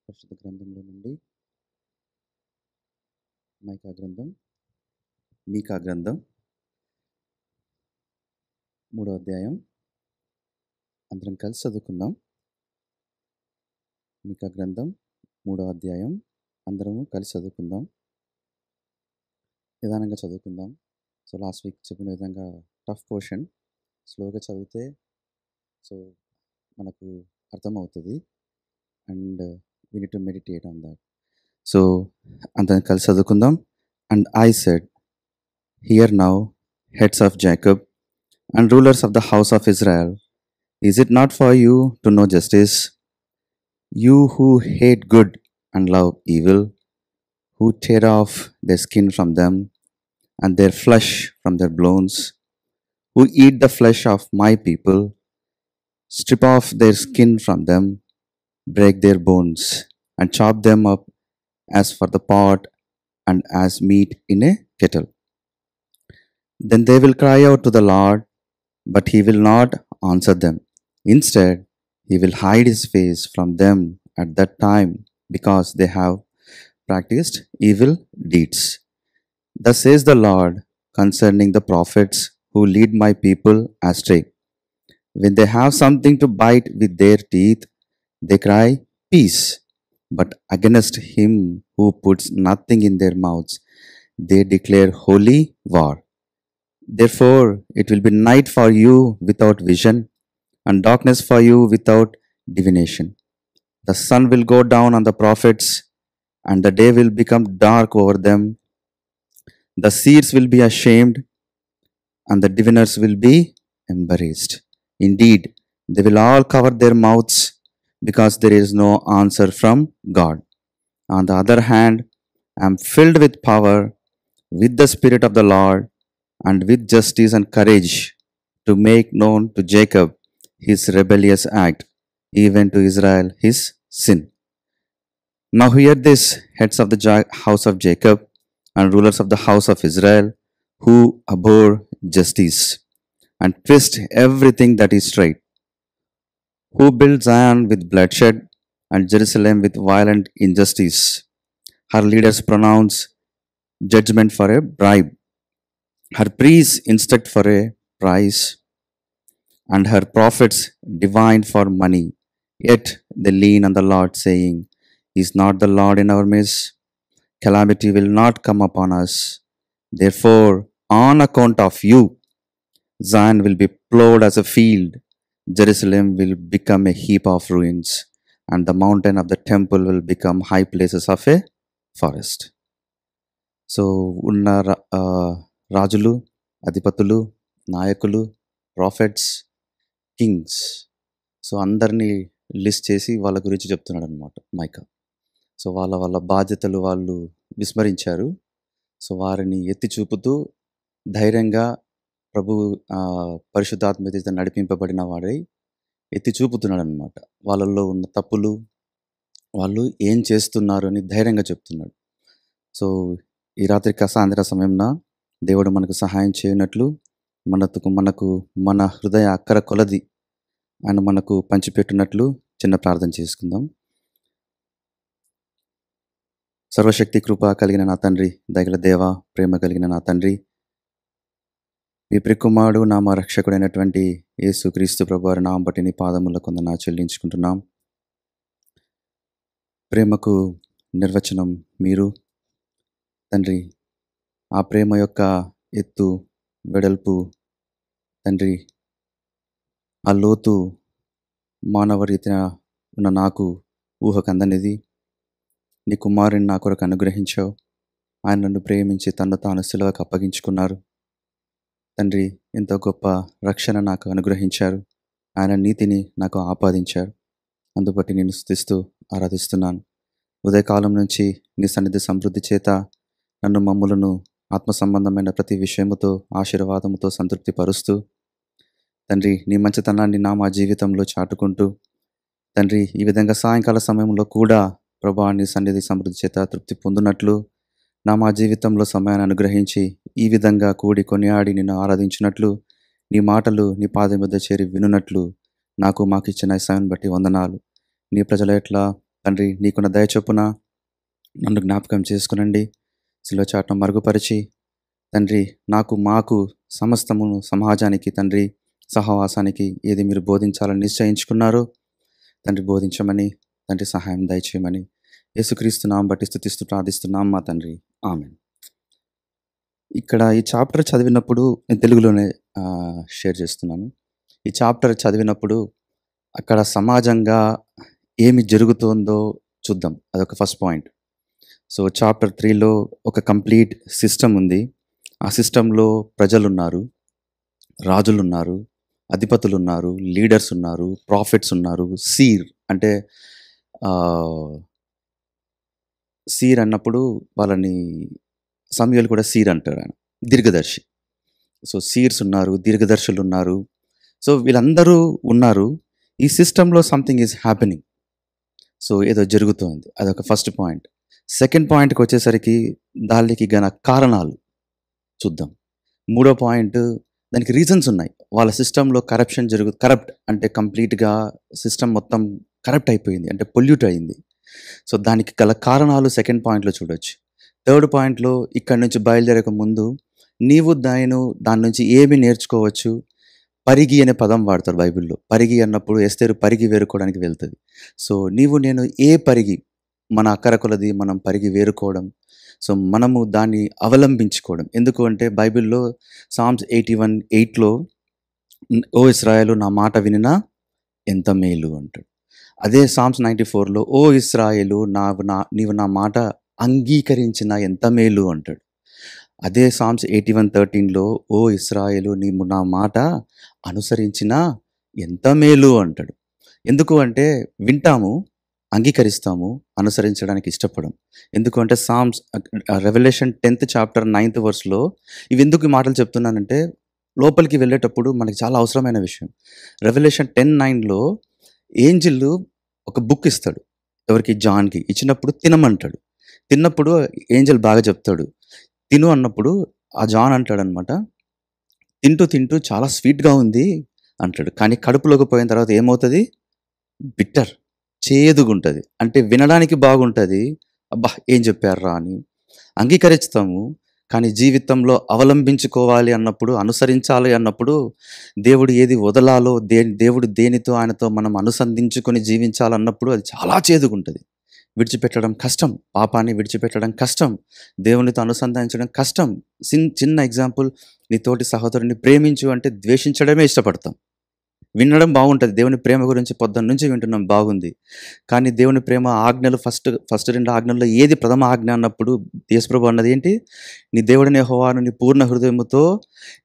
పరిశుద్ధ గ్రంథంలో నుండి మీకా గ్రంథం 3వ అధ్యాయం అందరం కలిసి చదువుకుందాం. మీకా గ్రంథం 3వ అధ్యాయం అందరము కలిసి చదువుకుందాం. నిదానంగా చదువుకుందాం. సో లాస్ట్ వీక్ చెప్పిన విధంగా టఫ్ పోర్షన్ స్లోగా చదివితే మనకు అర్థమవుతుంది. And we need to meditate on that. So అందరం కలిసి చదువుకుందాం. And I said, here now, heads of Jacob and rulers of the house of Israel, is it not for you to know justice? You who hate good and love evil, who tear off their skin from them and their flesh from their bones, who eat the flesh of my people, strip off their skin from them, break their bones, and chop them up as for the pot and as meat in a kettle. Then they will cry out to the Lord, but he will not answer them. Instead, he will hide his face from them at that time, because they have practiced evil deeds. Thus says the Lord concerning the prophets who lead my people astray. When they have something to bite with their teeth, they cry, peace. But against him who puts nothing in their mouths, they declare holy war. Therefore, it will be night for you without vision, and darkness for you without divination. The sun will go down on the prophets, and the day will become dark over them. The seers will be ashamed, and the diviners will be embarrassed. Indeed, they will all cover their mouths, because there is no answer from God. On the other hand, I am filled with power, with the Spirit of the Lord, and with justice and courage, to make known to Jacob his rebellious act, even to Israel his sin. Now hear this, heads of the house of Jacob and rulers of the house of Israel, who abhor justice and twist everything that is straight, who build Zion with bloodshed and Jerusalem with violent injustice. Her leaders pronounce judgment for a bribe, her priests instruct for a price, and her prophets divine for money. Yet they lean on the Lord, saying, is not the Lord in our midst? Calamity will not come upon us. Therefore, on account of you, Zion will be plowed as a field, Jerusalem will become a heap of ruins, and the mountain of the temple will become high places of a forest. So, రాజులు, అధిపతులు, నాయకులు, ప్రాఫెట్స్, Kings, so అందరినీ list చేసి వాళ్ళ గురించి చెప్తున్నాడు అనమాట mica. So వాళ్ళ బాధ్యతలు వాళ్ళు విస్మరించారు. సో వారిని ఎత్తి చూపుతూ ధైర్యంగా ప్రభు పరిశుద్ధాత్మ చేత నడిపింపబడిన వాడై ఎత్తి చూపుతున్నాడు అనమాట. వాళ్ళల్లో ఉన్న తప్పులు, వాళ్ళు ఏం చేస్తున్నారు అని ధైర్యంగా చెప్తున్నాడు. సో ఈ రాత్రి సాయంత్ర సమయంలో దేవుడు మనకు సహాయం చేయనట్లు, మనకు మన హృదయ అక్కర కొలది ఆయన మనకు పంచిపెట్టినట్లు చిన్న ప్రార్థన చేసుకుందాం. సర్వశక్తి కృప కలిగిన నా తండ్రి, దయగల దేవ, ప్రేమ కలిగిన నా తండ్రి, మీ ప్రికుమారుడు నామ రక్షకుడైనటువంటి యేసు క్రీస్తు ప్రభువారి నామం బట్టి నీ పాదముల కొందన చెల్లించుకుంటున్నాం. ప్రేమకు నిర్వచనం మీరు తండ్రి. ఆ ప్రేమ యొక్క ఎత్తు, వెడల్పు తండ్రి, ఆ లోతు మానవ రీతిన ఉన్న నాకు ఊహకు అందనిది. నీ కుమారుని నా కొరకు అనుగ్రహించావు. ఆయన నన్ను ప్రేమించి తను తాను సిలువకు అప్పగించుకున్నారు. తండ్రి, ఎంతో గొప్ప రక్షణ నాకు అనుగ్రహించారు. ఆయన నీతిని నాకు ఆపాదించారు. అందుబట్టి నేను స్తుతిస్తూ ఆరాధిస్తున్నాను. ఉదయకాలం నుంచి నీ సన్నిధి సమృద్ధి చేత నన్ను మమ్ములను ఆత్మ సంబంధమైన ప్రతి విషయముతో ఆశీర్వాదముతో సంతృప్తి పరుస్తూ తండ్రి, నీ మంచితనాన్ని మా జీవితంలో చాటుకుంటూ తండ్రి, ఈ విధంగా సాయంకాల సమయంలో కూడా ప్రభా నీ సన్నిధి సమృద్ధి చేత తృప్తి పొందినట్లు మా జీవితంలో సమయాన్ని అనుగ్రహించి ఈ విధంగా కూడి కొనియాడి నిన్ను ఆరాధించినట్లు, నీ మాటలు నీ పాదం వద్ద చేరి వినున్నట్లు మాకు ఇచ్చిన సమయాన్ని బట్టి వందనాలు. నీ ప్రజల ఎట్లా తండ్రి నీకున్న దయ చొప్పున నన్ను జ్ఞాపకం చేసుకునండి. శిలువ చాటున మరుగుపరిచి తండ్రి మాకు సమస్తమును సమాజానికి తండ్రి సహవాసానికి ఏది మీరు బోధించాలని నిశ్చయించుకున్నారో తండ్రి బోధించమని తండ్రి సహాయం దయచేయమని యేసుక్రీస్తు నామం బట్టి స్తుతిస్తూ ప్రార్థిస్తున్నాం మా తండ్రి. ఆమేన్. ఇక్కడ ఈ చాప్టర్ చదివినప్పుడు నేను తెలుగులోనే షేర్ చేస్తున్నాను. ఈ చాప్టర్ చదివినప్పుడు అక్కడ సమాజంగా ఏమి జరుగుతుందో చూద్దాం. అదొక ఫస్ట్ పాయింట్. సో చాప్టర్ 3లో ఒక కంప్లీట్ సిస్టమ్ ఉంది. ఆ సిస్టంలో ప్రజలున్నారు, రాజులున్నారు, అధిపతులున్నారు, లీడర్స్ ఉన్నారు, ప్రాఫిట్స్ ఉన్నారు. అంటే సీర్ అన్నప్పుడు వాళ్ళని సమూయేలు కూడా సీర్ అంటారు, ఆయన దీర్ఘదర్శి. సో సీర్స్ ఉన్నారు, దీర్ఘదర్శులు ఉన్నారు. సో వీళ్ళందరూ ఉన్నారు. ఈ సిస్టంలో సంథింగ్ ఈజ్ హ్యాపెనింగ్. సో ఏదో జరుగుతోంది. అదొక ఫస్ట్ పాయింట్. సెకండ్ పాయింట్కి వచ్చేసరికి దానికి గల కారణాలు చూద్దాం. మూడో పాయింట్, దానికి రీజన్స్ ఉన్నాయి. వాళ్ళ సిస్టంలో కరప్ట్ అంటే కంప్లీట్గా సిస్టమ్ మొత్తం కరప్ట్ అయిపోయింది, అంటే పొల్యూట్ అయింది. సో దానికి గల కారణాలు సెకండ్ పాయింట్లో చూడొచ్చు. థర్డ్ పాయింట్లో ఇక్కడి నుంచి బయలుదేరక ముందు దాని నుంచి ఏమి నేర్చుకోవచ్చు. పరిగి అనే పదం వాడతారు బైబిల్లో. పరిగి అన్నప్పుడు ఎస్తేరు పరిగి వేరుకోవడానికి వెళ్తుంది. సో నేను ఏ పరిగి, మన అక్కర కొలది మనం పరిగి వేరుకోవడం, సో మనము దాన్ని అవలంబించుకోవడం. ఎందుకు అంటే బైబిల్లో సామ్స్ 81:8లో ఓ ఇశ్రాయేలు నా మాట వినినా ఎంత మేలు అంటాడు. అదే సామ్స్ 94లో ఓ ఇశ్రాయేలు నీవు నా మాట అంగీకరించిన ఎంత మేలు అంటాడు. అదే సామ్స్ 81:13లో ఓ ఇశ్రాయేలు నీవు నా మాట అనుసరించినా ఎంత మేలు అంటాడు. ఎందుకు అంటే వింటాము, అంగీకరిస్తాము, అనుసరించడానికి ఇష్టపడం. ఎందుకు అంటే రెవల్యూషన్ 10th చాప్టర్ 9th verseలో ఇవి ఎందుకు ఈ మాటలు చెప్తున్నానంటే లోపలికి వెళ్ళేటప్పుడు మనకి చాలా అవసరమైన విషయం. రెవల్యూషన్ 10:9లో ఏంజిల్ ఒక బుక్ ఇస్తాడు ఎవరికి, జాన్కి. ఇచ్చినప్పుడు తినమంటాడు. తిన్నప్పుడు ఏంజిల్ బాగా చెప్తాడు, తిను అన్నప్పుడు ఆ జాన్ అంటాడు అనమాట, తింటూ తింటూ చాలా స్వీట్గా ఉంది అంటాడు. కానీ కడుపులోకి పోయిన తర్వాత ఏమవుతుంది? బిట్టర్, చేదుగుంటుంది. అంటే వినడానికి బాగుంటుంది, అబ్బా ఏం చెప్పారా అని అంగీకరిస్తాము. కానీ జీవితంలో అవలంబించుకోవాలి అన్నప్పుడు, అనుసరించాలి అన్నప్పుడు, దేవుడు ఏది వదలాలో, దేవుడు దేనితో ఆయనతో మనం అనుసంధించుకొని జీవించాలన్నప్పుడు అది చాలా చేదుగుంటుంది. విడిచిపెట్టడం కష్టం, పాపాన్ని విడిచిపెట్టడం కష్టం, దేవునితో అనుసంధానించడం కష్టం. చిన్న ఎగ్జాంపుల్, నీ తోటి సహోదరుని ప్రేమించు అంటే ద్వేషించడమే ఇష్టపడతాం. వినడం బాగుంటుంది, దేవుని ప్రేమ గురించి పొద్దున్న నుంచి వింటున్నాం, బాగుంది. కానీ దేవుని ప్రేమ ఆజ్ఞలు ఫస్ట్ 2 ఆజ్ఞల్లో ఏది ప్రథమ ఆజ్ఞ అన్నప్పుడు యేసుప్రభు అన్నది ఏంటి? నీ దేవుడిని యెహోవాను నీ పూర్ణ హృదయముతో,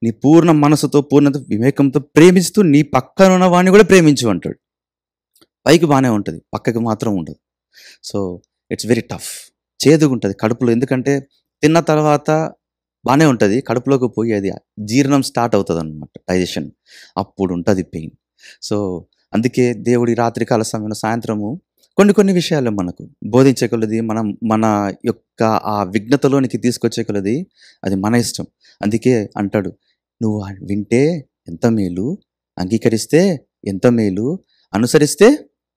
నీ పూర్ణ మనసుతో, పూర్ణ వివేకంతో ప్రేమిస్తూ నీ పక్కన ఉన్న వాడిని కూడా ప్రేమించు అంటాడు. పైకి బాగానే ఉంటుంది, పక్కకి మాత్రం ఉండదు. సో ఇట్స్ వెరీ టఫ్, చేదుగుంటుంది కడుపులో. ఎందుకంటే తిన్న తర్వాత బాగానే ఉంటుంది, కడుపులోకి పోయి అది జీర్ణం స్టార్ట్ అవుతుంది అనమాట, డైజెషన్. అప్పుడు ఉంటుంది పెయిన్. సో అందుకే దేవుడి రాత్రికాల సమయంలో సాయంత్రము కొన్ని విషయాలు మనకు బోధించే కొలది, మన యొక్క ఆ విఘ్నతలోనికి తీసుకొచ్చే కొలది అది మన ఇష్టం. అందుకే అంటాడు, నువ్వు వింటే ఎంత మేలు, అంగీకరిస్తే ఎంత మేలు, అనుసరిస్తే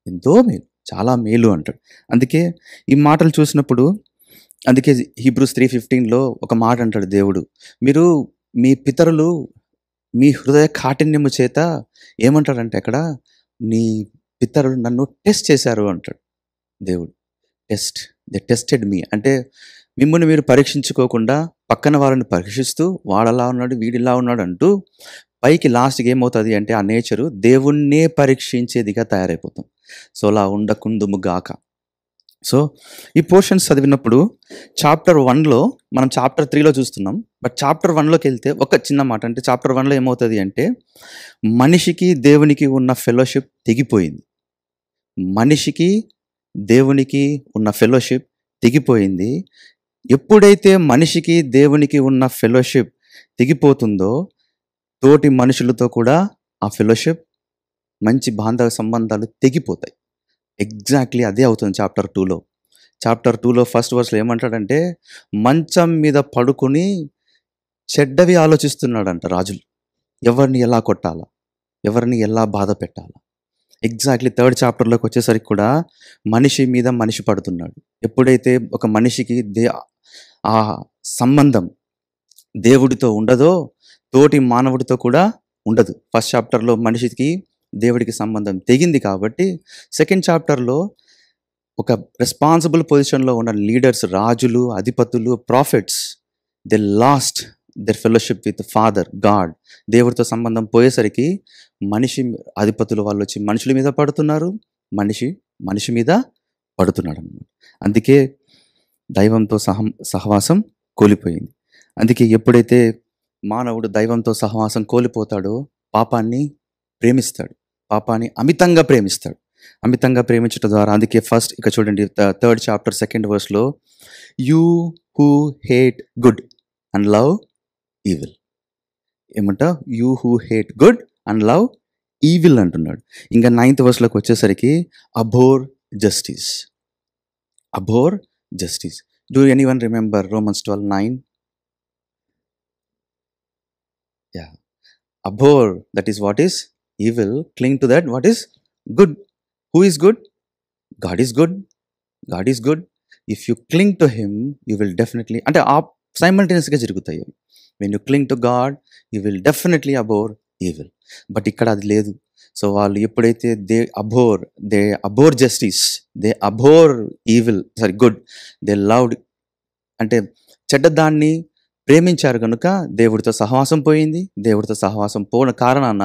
ఎంతో మేలు, చాలా మేలు అంటాడు. అందుకే ఈ మాటలు చూసినప్పుడు, అందుకే హీబ్రూస్ 3:15లో ఒక మాట అంటాడు దేవుడు, మీరు మీ పితరులు మీ హృదయ కాఠిన్యము చేత ఏమంటాడంటే అక్కడ, నీ పితరులు నన్ను టెస్ట్ చేశారు అంటాడు దేవుడు. దే టెస్టెడ్ మీ అంటే మిమ్మల్ని మీరు పరీక్షించుకోకుండా పక్కన వాళ్ళని పరీక్షిస్తూ వాడలా ఉన్నాడు, వీడిలా ఉన్నాడు అంటూ పైకి లాస్ట్కి ఏమవుతుంది అంటే ఆ నేచరు దేవుణ్ణే పరీక్షించేదిగా తయారైపోతాం. సో అలా ఉండకుందుము గాక. సో ఈ పోర్షన్స్ చదివినప్పుడు చాప్టర్ 1లో మనం చాప్టర్ 3లో చూస్తున్నాం, బట్ చాప్టర్ 1లోకి వెళ్తే ఒక చిన్న మాట, అంటే చాప్టర్ 1లో ఏమవుతుంది అంటే మనిషికి దేవునికి ఉన్న ఫెలోషిప్ తెగిపోయింది. మనిషికి దేవునికి ఉన్న ఫెలోషిప్ తెగిపోయింది. ఎప్పుడైతే మనిషికి దేవునికి ఉన్న ఫెలోషిప్ తెగిపోతుందో తోటి మనుషులతో కూడా ఆ ఫెలోషిప్, మంచి బాంధవ సంబంధాలు తెగిపోతాయి. ఎగ్జాక్ట్లీ అదే అవుతుంది చాప్టర్ 2లో. చాప్టర్ 2లో ఫస్ట్ వర్స్లో ఏమంటాడంటే, మంచం మీద పడుకుని చెడ్డవి ఆలోచిస్తున్నాడంట రాజులు. ఎవరిని ఎలా కొట్టాలా, ఎవరిని ఎలా బాధ పెట్టాలా, ఎగ్జాక్ట్లీ థర్డ్ చాప్టర్లోకి వచ్చేసరికి కూడా మనిషి మీద మనిషి పడుతున్నాడు. ఎప్పుడైతే ఒక మనిషికి ఆ సంబంధం దేవుడితో ఉండదో తోటి మానవుడితో కూడా ఉండదు. ఫస్ట్ చాప్టర్లో మనిషికి దేవుడికి సంబంధం తెగింది కాబట్టి సెకండ్ చాప్టర్లో ఒక రెస్పాన్సిబుల్ పొజిషన్లో ఉన్న లీడర్స్, రాజులు, అధిపతులు, prophets, they lost their fellowship with father God. దేవుడితో సంబంధం పోయేసరికి మనిషి అధిపతులు వాళ్ళు వచ్చి మనుషుల మీద పడుతున్నారు, మనిషి మీద పడుతున్నాడు అన్నమాట. అందుకే దైవంతో సహవాసం కోల్పోయింది. అందుకే ఎప్పుడైతే మానవుడు దైవంతో సహవాసం కోల్పోతాడో పాపాన్ని ప్రేమిస్తాడు, పాపాన్ని అమితంగా ప్రేమిస్తాడు. అమితంగా ప్రేమించడం ద్వారా అందుకే ఫస్ట్ ఇక చూడండి థర్డ్ చాప్టర్ సెకండ్ వర్స్లో you who hate good and love evil ఏమంటా, you who hate good and love evil అంటున్నాడు. ఇంకా 9th వర్స్లోకి వచ్చేసరికి abhor justice. Abhor justice. Do anyone remember Romans 12:9? Yeah. Abhor, that is what is evil. Cling to that what is good. Who is good? God is good. God is good. If you cling to him, you will definitely, అంటే సైమల్టేనియస్గా జరుగుతాయి. When you క్లింగ్ to God you will definitely abhor evil. But ఇక్కడ అది లేదు. So వాళ్ళు ఎప్పుడైతే they abhor justice, they abhor evil, sorry good, they loved, అంటే చెడ్డదాన్ని ప్రేమించారు కనుక దేవుడితో సహవాసం పోయింది. దేవుడితో సహవాసం పోయిన కారణాన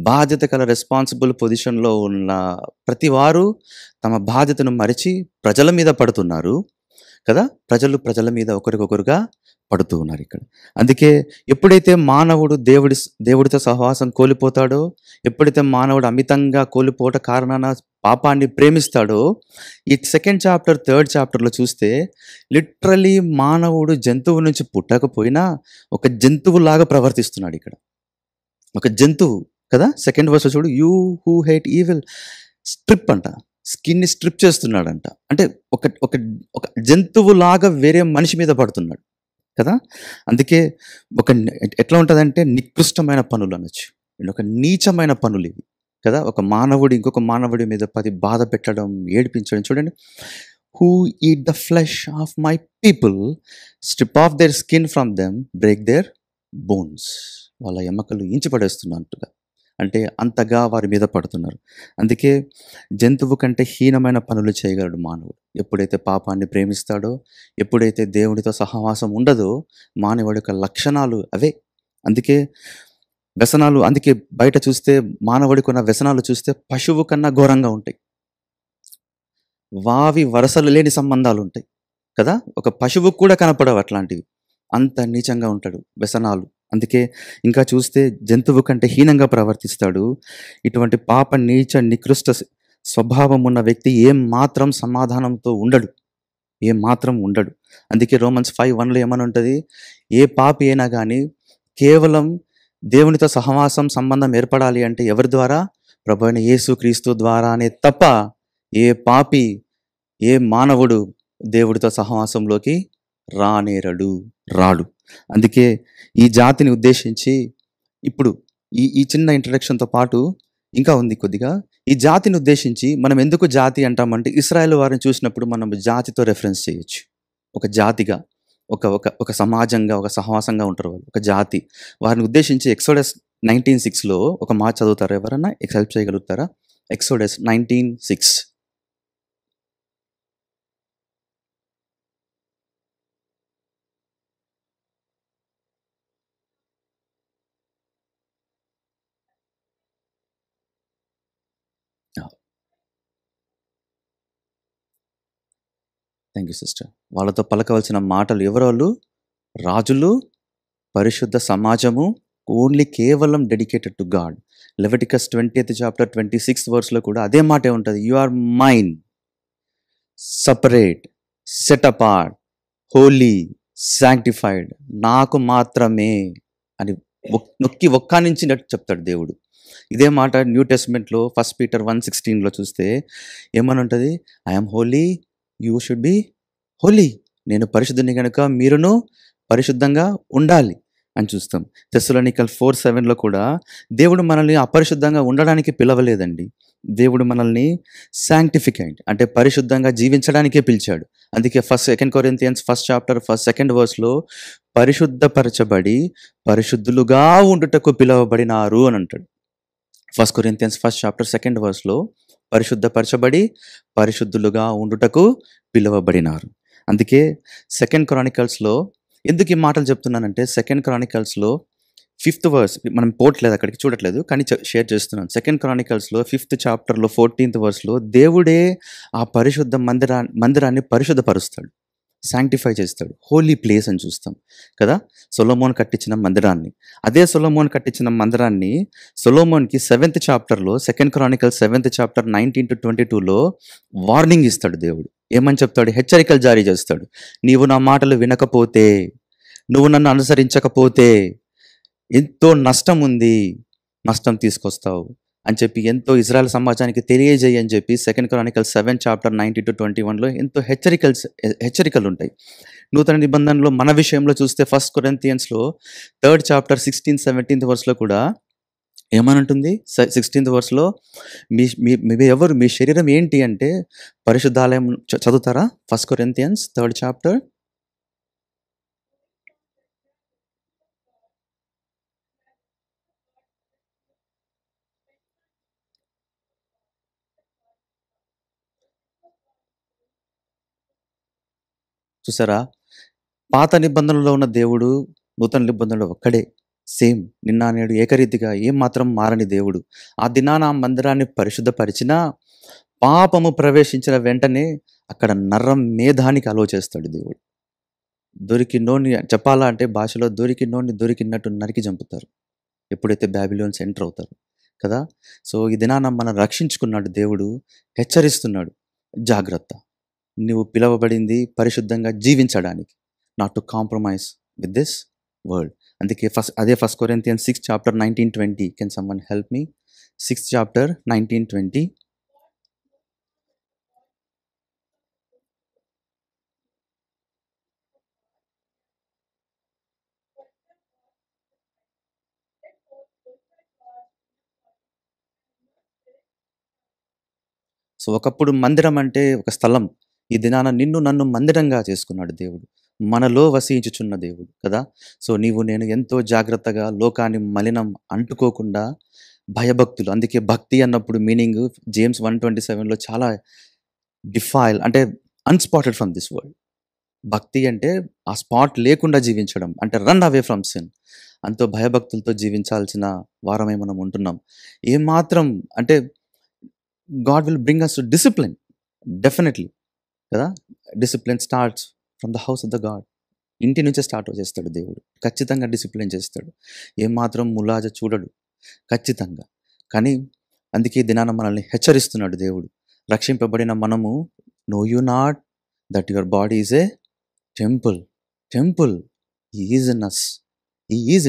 బాధ్యత గల రెస్పాన్సిబుల్ పొజిషన్లో ఉన్న ప్రతి వారు తమ బాధ్యతను మరిచి ప్రజల మీద పడుతున్నారు కదా. ప్రజల మీద ఒకరికొకరుగా పడుతూ ఉన్నారు ఇక్కడ. అందుకే ఎప్పుడైతే మానవుడు దేవుడితో సహవాసం కోల్పోతాడో, ఎప్పుడైతే మానవుడు అమితంగా కోల్పోవట కారణాన పాపాన్ని ప్రేమిస్తాడో, ఈ సెకండ్ చాప్టర్ థర్డ్ చాప్టర్లో చూస్తే లిటరలీ మానవుడు జంతువు నుంచి పుట్టకపోయినా ఒక జంతువులాగా ప్రవర్తిస్తున్నాడు ఇక్కడ. ఒక జంతువు కదా. సెకండ్ వర్స్ చూడు, you who hate evil, strip అంట, స్కిన్ని స్ట్రిప్ చేస్తున్నాడంట. అంటే ఒక జంతువులాగా వేరే మనిషి మీద పడుతున్నాడు కదా. అందుకే ఎట్లా ఉంటుందంటే నికృష్టమైన పనులు అనొచ్చు, ఒక నీచమైన పనులు ఇవి కదా. ఒక మానవుడు ఇంకొక మానవుడి మీద బాధ పెట్టడం, ఏడిపించడం. చూడండి, who eat the flesh of my people, strip off their skin from them, break their bones. వాళ్ళ ఎముకలు ఇంచి పడేస్తున్నట్టుగా, అంటే అంతగా వారి మీద పడుతున్నారు. అందుకే జంతువు కంటే హీనమైన పనులు చేయగలడు మానవుడు ఎప్పుడైతే పాపాన్ని ప్రేమిస్తాడో, ఎప్పుడైతే దేవుడితో సహవాసం ఉండదో. మానవుడి యొక్క లక్షణాలు అవే. అందుకే వ్యసనాలు, అందుకే బయట చూస్తే మానవుడికి ఉన్న వ్యసనాలు చూస్తే పశువు కన్నా ఘోరంగా ఉంటాయి. వావి వరసలు లేని సంబంధాలు ఉంటాయి కదా. ఒక పశువుకు కూడా కనపడవు అట్లాంటివి, అంత నీచంగా ఉంటాడు వ్యసనాలు. అందుకే ఇంకా చూస్తే జంతువు కంటే హీనంగా ప్రవర్తిస్తాడు. ఇటువంటి పాప నీచ నికృష్ట స్వభావం ఉన్న వ్యక్తి ఏం మాత్రం సమాధానంతో ఉండడు. అందుకే Romans 5:1 ఏమని ఉంటుంది, ఏ పాపి అయినా కానీ కేవలం దేవునితో సహవాసం సంబంధం ఏర్పడాలి అంటే ఎవరి ద్వారా? ప్రభు అయిన యేసుక్రీస్తు ద్వారానే తప్ప ఏ పాపి, ఏ మానవుడు దేవుడితో సహవాసంలోకి రాడు. అందుకే ఈ జాతిని ఉద్దేశించి ఇప్పుడు ఈ చిన్న ఇంట్రడక్షన్తో పాటు ఇంకా ఉంది కొద్దిగా. ఈ జాతిని ఉద్దేశించి మనం ఎందుకు జాతి అంటామంటే, ఇశ్రాయేల్ వారిని చూసినప్పుడు మనం జాతితో రెఫరెన్స్ చేయొచ్చు. ఒక జాతిగా, ఒక సమాజంగా, ఒక సహవాసంగా ఉంటారు వాళ్ళు, ఒక జాతి. వారిని ఉద్దేశించి ఎక్సోడస్ 19:6 ఒక మాట చదువుతారా? ఎవరన్నా హెల్ప్ చేయగలుగుతారా? ఎక్సోడస్ 19:6. Thank you sister. వాళ్ళతో పలకవలసిన మాటలు ఎవరోళ్ళు? రాజులు, పరిశుద్ధ సమాజము, ఓన్లీ కేవలం dedicated to God. Leviticus 20th chapter 26th verse కూడా అదే మాటే ఉంటుంది. You are mine, separate, set apart, holy, sanctified, నాకు మాత్రమే అని నొక్కి ఒక్కానించినట్టు చెప్తాడు దేవుడు. ఇదే మాట న్యూ టెస్ట్మెంట్లో 1 Peter 1:16 చూస్తే ఏమని ఉంటుంది? I'm holy, you should be holy. నేను పరిశుద్ధుని కనుక మీరును పరిశుద్ధంగా ఉండాలి అని చూస్తాం. Thessalonians 4:7 కూడా దేవుడు మనల్ని అపరిశుద్ధంగా ఉండడానికి పిలవలేదండి, దేవుడు మనల్ని శాంక్టిఫికెంట్ అంటే పరిశుద్ధంగా జీవించడానికే పిలిచాడు. అందుకే second Corinthians first chapter second వర్స్లో పరిశుద్ధపరచబడి పరిశుద్ధులుగా ఉండుటకు పిలువబడినారు అని అంటాడు. First Corinthians first chapter second వర్స్లో పరిశుద్ధపరచబడి పరిశుద్ధులుగా ఉండుటకు పిలువబడినారు. అందుకే సెకండ్ క్రానికల్స్లో ఎందుకు ఈ మాటలు చెప్తున్నానంటే, సెకండ్ క్రానికల్స్లో 5th వర్స్ మనం పోవట్లేదు, అక్కడికి చూడట్లేదు, కానీ షేర్ చేస్తున్నాను. సెకండ్ క్రానికల్స్లో 5th చాప్టర్లో 14th వర్స్లో దేవుడే ఆ పరిశుద్ధ మందిరాన్ని పరిశుద్ధపరుస్తాడు, శాంక్టిఫై చేస్తాడు, హోలీ ప్లేస్ అని చూస్తాం కదా. సొలొమోన్ కట్టించిన మందిరాన్ని, అదే సొలొమోన్ కట్టించిన మందిరాన్ని సొలొమోన్కి 7th చాప్టర్లో సెకండ్ క్రానికల్ 7th చాప్టర్ 19-22లో వార్నింగ్ ఇస్తాడు దేవుడు. ఏమని చెప్తాడు? హెచ్చరికలు జారీ చేస్తాడు. నీవు నా మాటలు వినకపోతే, నువ్వు నన్ను అనుసరించకపోతే ఎంతో నష్టం ఉంది, నష్టం తీసుకొస్తావు అని చెప్పి ఎంతో ఇజ్రాయెల్ సమాజానికి తెలియజేయి అని చెప్పి సెకండ్ క్రానికల్ 7 చాప్టర్ 19-21లో ఎంతో హెచ్చరికలు ఉంటాయి. నూతన నిబంధనలో మన విషయంలో చూస్తే ఫస్ట్ కొరింథియన్స్లో 3rd చాప్టర్ 16-17 వర్స్లో కూడా ఏమనంటుంది? 16th వర్స్లో మీ శరీరం ఏంటి అంటే పరిశుద్ధాలయం. చదువుతారా? First Corinthians 3rd chapter. చూసారా, పాత నిబంధనలో ఉన్న దేవుడు నూతన నిబంధనలో ఒక్కడే, సేమ్ నిన్న నేడు ఏకరీతిగా ఏం మాత్రం మారని దేవుడు. ఆ దినాన ఆ మందిరాన్ని పరిశుద్ధపరిచినా పాపము ప్రవేశించిన వెంటనే అక్కడ నరం మేధానికి అలో చేస్తాడు దేవుడు. దొరికినోని చెప్పాలా అంటే భాషలో దొరికినోని దొరికినట్టు నరికి చంపుతారు ఎప్పుడైతే బాబిలోన్స్ ఎంటర్ అవుతారు కదా. సో ఈ దినాన మనం రక్షించుకున్నాడు దేవుడు, హెచ్చరిస్తున్నాడు, జాగ్రత్త, నువ్వు పిలవబడింది పరిశుద్ధంగా జీవించడానికి, not to compromise with this world. అందుకే first Corinthians 6 chapter 19-20. Can someone help me? 6 chapter 19-20. So ఒకప్పుడు మందిరం అంటే ఒక స్థలం. ఈ దినాన నిన్ను నన్ను మందిరంగా చేసుకున్నాడు దేవుడు, మనలో వసించుచున్న దేవుడు కదా. సో నీవు నేను ఎంతో జాగ్రత్తగా లోకాన్ని మలినం అంటుకోకుండా భయభక్తులు. అందుకే భక్తి అన్నప్పుడు మీనింగ్ జేమ్స్ 1:27లో చాలా డిఫైల్ అంటే అన్స్పాటెడ్ ఫ్రమ్ దిస్ వరల్డ్. భక్తి అంటే ఆ స్పాట్ లేకుండా జీవించడం, అంటే రన్ అవే ఫ్రమ్ సిన్. అంతో భయభక్తులతో జీవించాల్సిన వారమే మనం ఉంటున్నాం. ఏమాత్రం అంటే God will bring us to discipline, definitely కదా. Discipline starts from the house of the God. ఇంటి నుంచే స్టార్ట్ చేస్తాడు దేవుడు, ఖచ్చితంగా డిసిప్లిన్ చేస్తాడు, ఏమాత్రం ములాజ చూడడు, ఖచ్చితంగా. కానీ అందుకే దినాన మనల్ని హెచ్చరిస్తున్నాడు దేవుడు. రక్షింపబడిన మనము, know you not that your body is a temple he is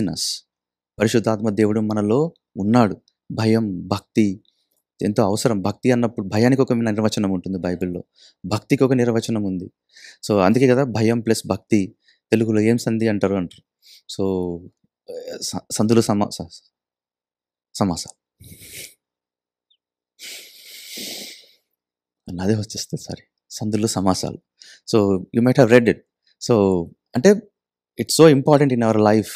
in us. పరిశుద్ధాత్మ దేవుడు మనలో ఉన్నాడు. భయం, భక్తి ఎంతో అవసరం. భక్తి అన్నప్పుడు భయానికి ఒక నిర్వచనం ఉంటుంది బైబిల్లో, భక్తికి ఒక నిర్వచనం ఉంది. సో అందుకే కదా భయం ప్లస్ భక్తి. తెలుగులో ఏం సంధి అంటారు. సో సందులు సమాసాలు అదే వచ్చేస్తుంది, సారీ, సందులు సమాసాలు. So you might have read it. So అంటే it's so important in our life,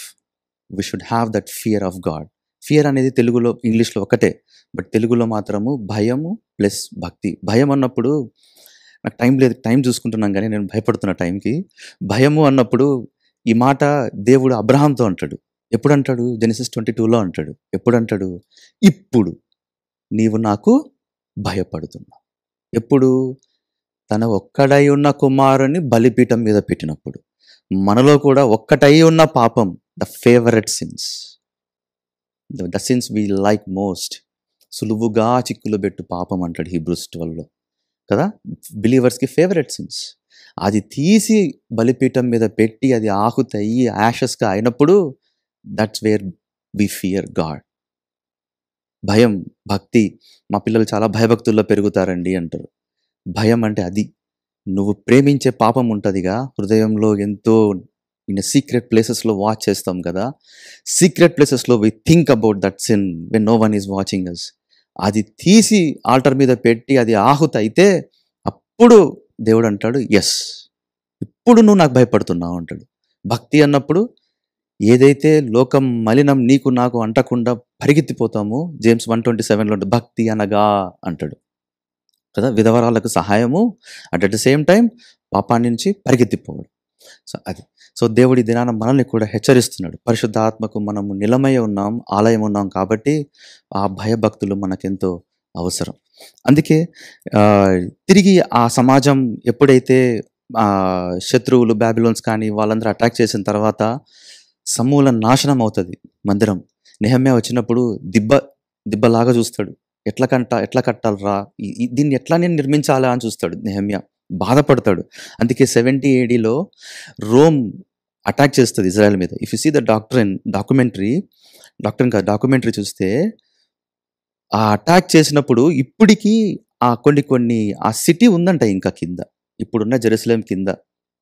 we should have that fear of God. Fear అనేది తెలుగులో ఇంగ్లీష్లో ఒకటే, బట్ తెలుగులో మాత్రము భయము ప్లస్ భక్తి. భయం అన్నప్పుడు నాకు టైం లేదు, టైం చూసుకుంటున్నాం కానీ నేను భయపడుతున్న టైంకి. భయము అన్నప్పుడు ఈ మాట దేవుడు అబ్రహాంతో అంటాడు. ఎప్పుడు అంటాడు? జెనసిస్ 22లో అంటాడు. ఎప్పుడు అంటాడు? ఇప్పుడు నీవు నాకు భయపడుతున్నావు. ఎప్పుడు? తన ఒక్కడై ఉన్న కుమారుని బలిపీఠం మీద పెట్టినప్పుడు. మనలో కూడా ఒక్కటై ఉన్న పాపం, the favourite since, the sins we like most, సులువుగా చిక్కులు పెట్టు పాపం అంటాడు Hebrews 12లో కదా. బిలీవర్స్కి ఫేవరెట్ సిన్స్, అది తీసి బలిపీఠం మీద పెట్టి అది ఆకుతయ్యి యాషెస్గా అయినప్పుడు that's where we fear God. భయం, భక్తి. మా పిల్లలు చాలా భయభక్తుల్లో పెరుగుతారండి అంటారు. భయం అంటే అది, నువ్వు ప్రేమించే పాపం ఉంటుందిగా హృదయంలో, ఎంతో ఇన్ సీక్రెట్ ప్లేసెస్లో వాచ్ చేస్తాం కదా. సీక్రెట్ ప్లేసెస్లో we think about that sin when no one is watching us. అది తీసి ఆల్టర్ మీద పెట్టి అది ఆహుతి అయితే అప్పుడు దేవుడు అంటాడు, ఎస్, ఇప్పుడు నువ్వు నాకు భయపడుతున్నావు అంటాడు. భక్తి అన్నప్పుడు ఏదైతే లోకం మలినం నీకు నాకు అంటకుండా పరిగెత్తిపోతామో, జేమ్స్ 1:27లో భక్తి అనగా అంటాడు కదా, విధవరాలకు సహాయము, అట్ ద సేమ్ టైం పాపాన్ని నుంచి పరిగెత్తిపోవడం. సో అది, సో దేవుడి దినాన మనల్ని కూడా హెచ్చరిస్తున్నాడు. పరిశుద్ధాత్మకు మనము నిలమై ఉన్నాం, ఆలయం ఉన్నాం కాబట్టి ఆ భయభక్తులు మనకెంతో అవసరం. అందుకే తిరిగి ఆ సమాజం ఎప్పుడైతే శత్రువులు బాబిలోన్స్ కానీ వాళ్ళందరూ అటాక్ చేసిన తర్వాత సమూల నాశనం అవుతుంది మందిరం. నెహమ్యా వచ్చినప్పుడు దిబ్బలాగా చూస్తాడు, ఎట్లా కట్టాలరా, దీన్ని ఎట్లా నేను నిర్మించాలా అని చూస్తాడు నెహమ్యా, బాధపడతాడు. అందుకే 70 AD రోమ్ అటాక్ చేస్తుంది ఇజ్రాయెల్ మీద. If you see the documentary చూస్తే ఆ అటాక్ చేసినప్పుడు ఇప్పటికీ ఆ కొన్ని ఆ సిటీ ఉందంట ఇంకా కింద, ఇప్పుడున్న జెరూసలేం కింద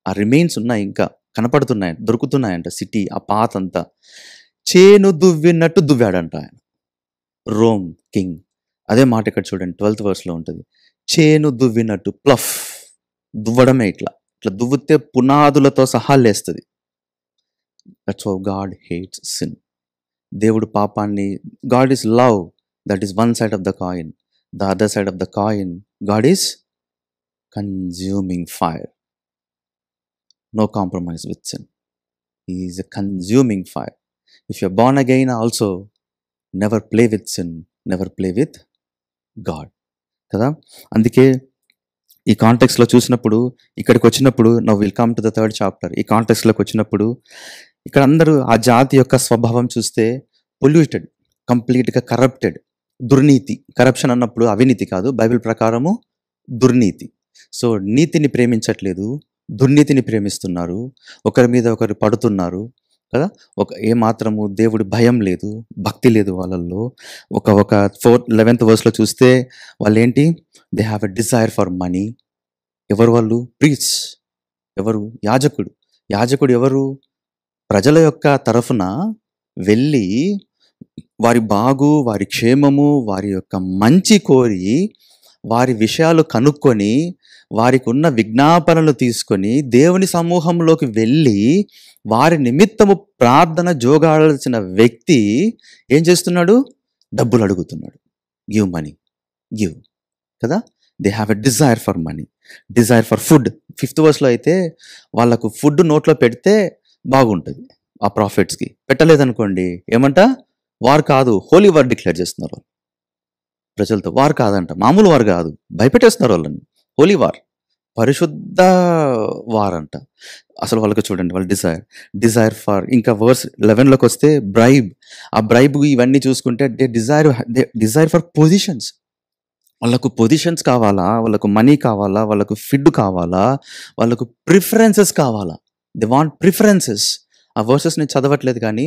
ఆ రిమైన్స్ ఉన్నాయి, ఇంకా కనపడుతున్నాయి, దొరుకుతున్నాయంట సిటీ. ఆ పాత అంతా చేను దువ్వినట్టు దువ్వాడంట ఆయన, రోమ్ కింగ్. అదే మాట ఇక్కడ చూడండి 12th verse ఉంటుంది, చేను దువ్వినట్టు. ప్లఫ్, దువ్వడమే, ఇట్లా దువ్వితే పునాదులతో సహా లేస్తుంది. That's how God hates sin. దేవుడు పాపాన్ని, God is love, that is one side of the coin. The other side of the coin, God is consuming fire. No compromise with sin. He is a consuming fire. If you are born again also, never play with sin, never play with God. కదా, అందుకే ఈ కాంటెక్స్లో చూసినప్పుడు, ఇక్కడికి వచ్చినప్పుడు, now will come to the 3rd chapter. ఈ కాంటెక్స్లోకి వచ్చినప్పుడు ఇక్కడ అందరూ ఆ జాతి యొక్క స్వభావం చూస్తే పొల్యూటెడ్, కంప్లీట్గా కరప్టెడ్, దుర్నీతి. కరప్షన్ అన్నప్పుడు అవినీతి కాదు, బైబిల్ ప్రకారము దుర్నీతి. సో నీతిని ప్రేమించట్లేదు, దుర్నీతిని ప్రేమిస్తున్నారు, ఒకరి మీద ఒకరు పడుతున్నారు కదా. ఏమాత్రము దేవుడి భయం లేదు, భక్తి లేదు వాళ్ళల్లో. ఒక 11th verse చూస్తే వాళ్ళు ఏంటి, they have a desire for money. ఎవరు వాళ్ళు? ప్రీస్ట్స్. ఎవరు? యాజకుడు ఎవరు? ప్రజల యొక్క తరఫున వెళ్ళి వారి బాగు, వారి క్షేమము, వారి యొక్క మంచి కోరి, వారి విషయాలు కనుక్కొని, వారికి ఉన్న విజ్ఞాపనలు తీసుకొని దేవుని సమూహంలోకి వెళ్ళి వారి నిమిత్తము ప్రార్థన జోగాడాల్సిన వ్యక్తి ఏం చేస్తున్నాడు? డబ్బులు అడుగుతున్నాడు. గివ్ మనీ, గివ్ కదా. They have a desire for money, desire for food. 5th verse అయితే వాళ్ళకు ఫుడ్ నోట్లో పెడితే బాగుంటుంది. ఆ ప్రాఫిట్స్కి పెట్టలేదనుకోండి ఏమంట, వారు కాదు, హోలీ వార్ డిక్లేర్ చేస్తున్నారు ప్రజలతో. వారు కాదంట, మామూలు వారు కాదు, భయపెట్టేస్తున్నారు వాళ్ళని. హోలీ వార్, పరిశుద్ధ వార్ అంట. అసలు వాళ్ళకి చూడండి, వాళ్ళ డిజైర్ ఫర్. ఇంకా verse 11 వస్తే బ్రైబ్. ఆ బ్రైబ్ ఇవన్నీ చూసుకుంటే దే డిజైర్ ఫర్ పొజిషన్స్. వాళ్ళకు పొజిషన్స్ కావాలా, వాళ్ళకు మనీ కావాలా, వాళ్ళకు ఫుడ్ కావాలా, వాళ్ళకు ప్రిఫరెన్సెస్ కావాలా. They want preferences. ఆ వర్సెస్ నేను చదవట్లేదు కానీ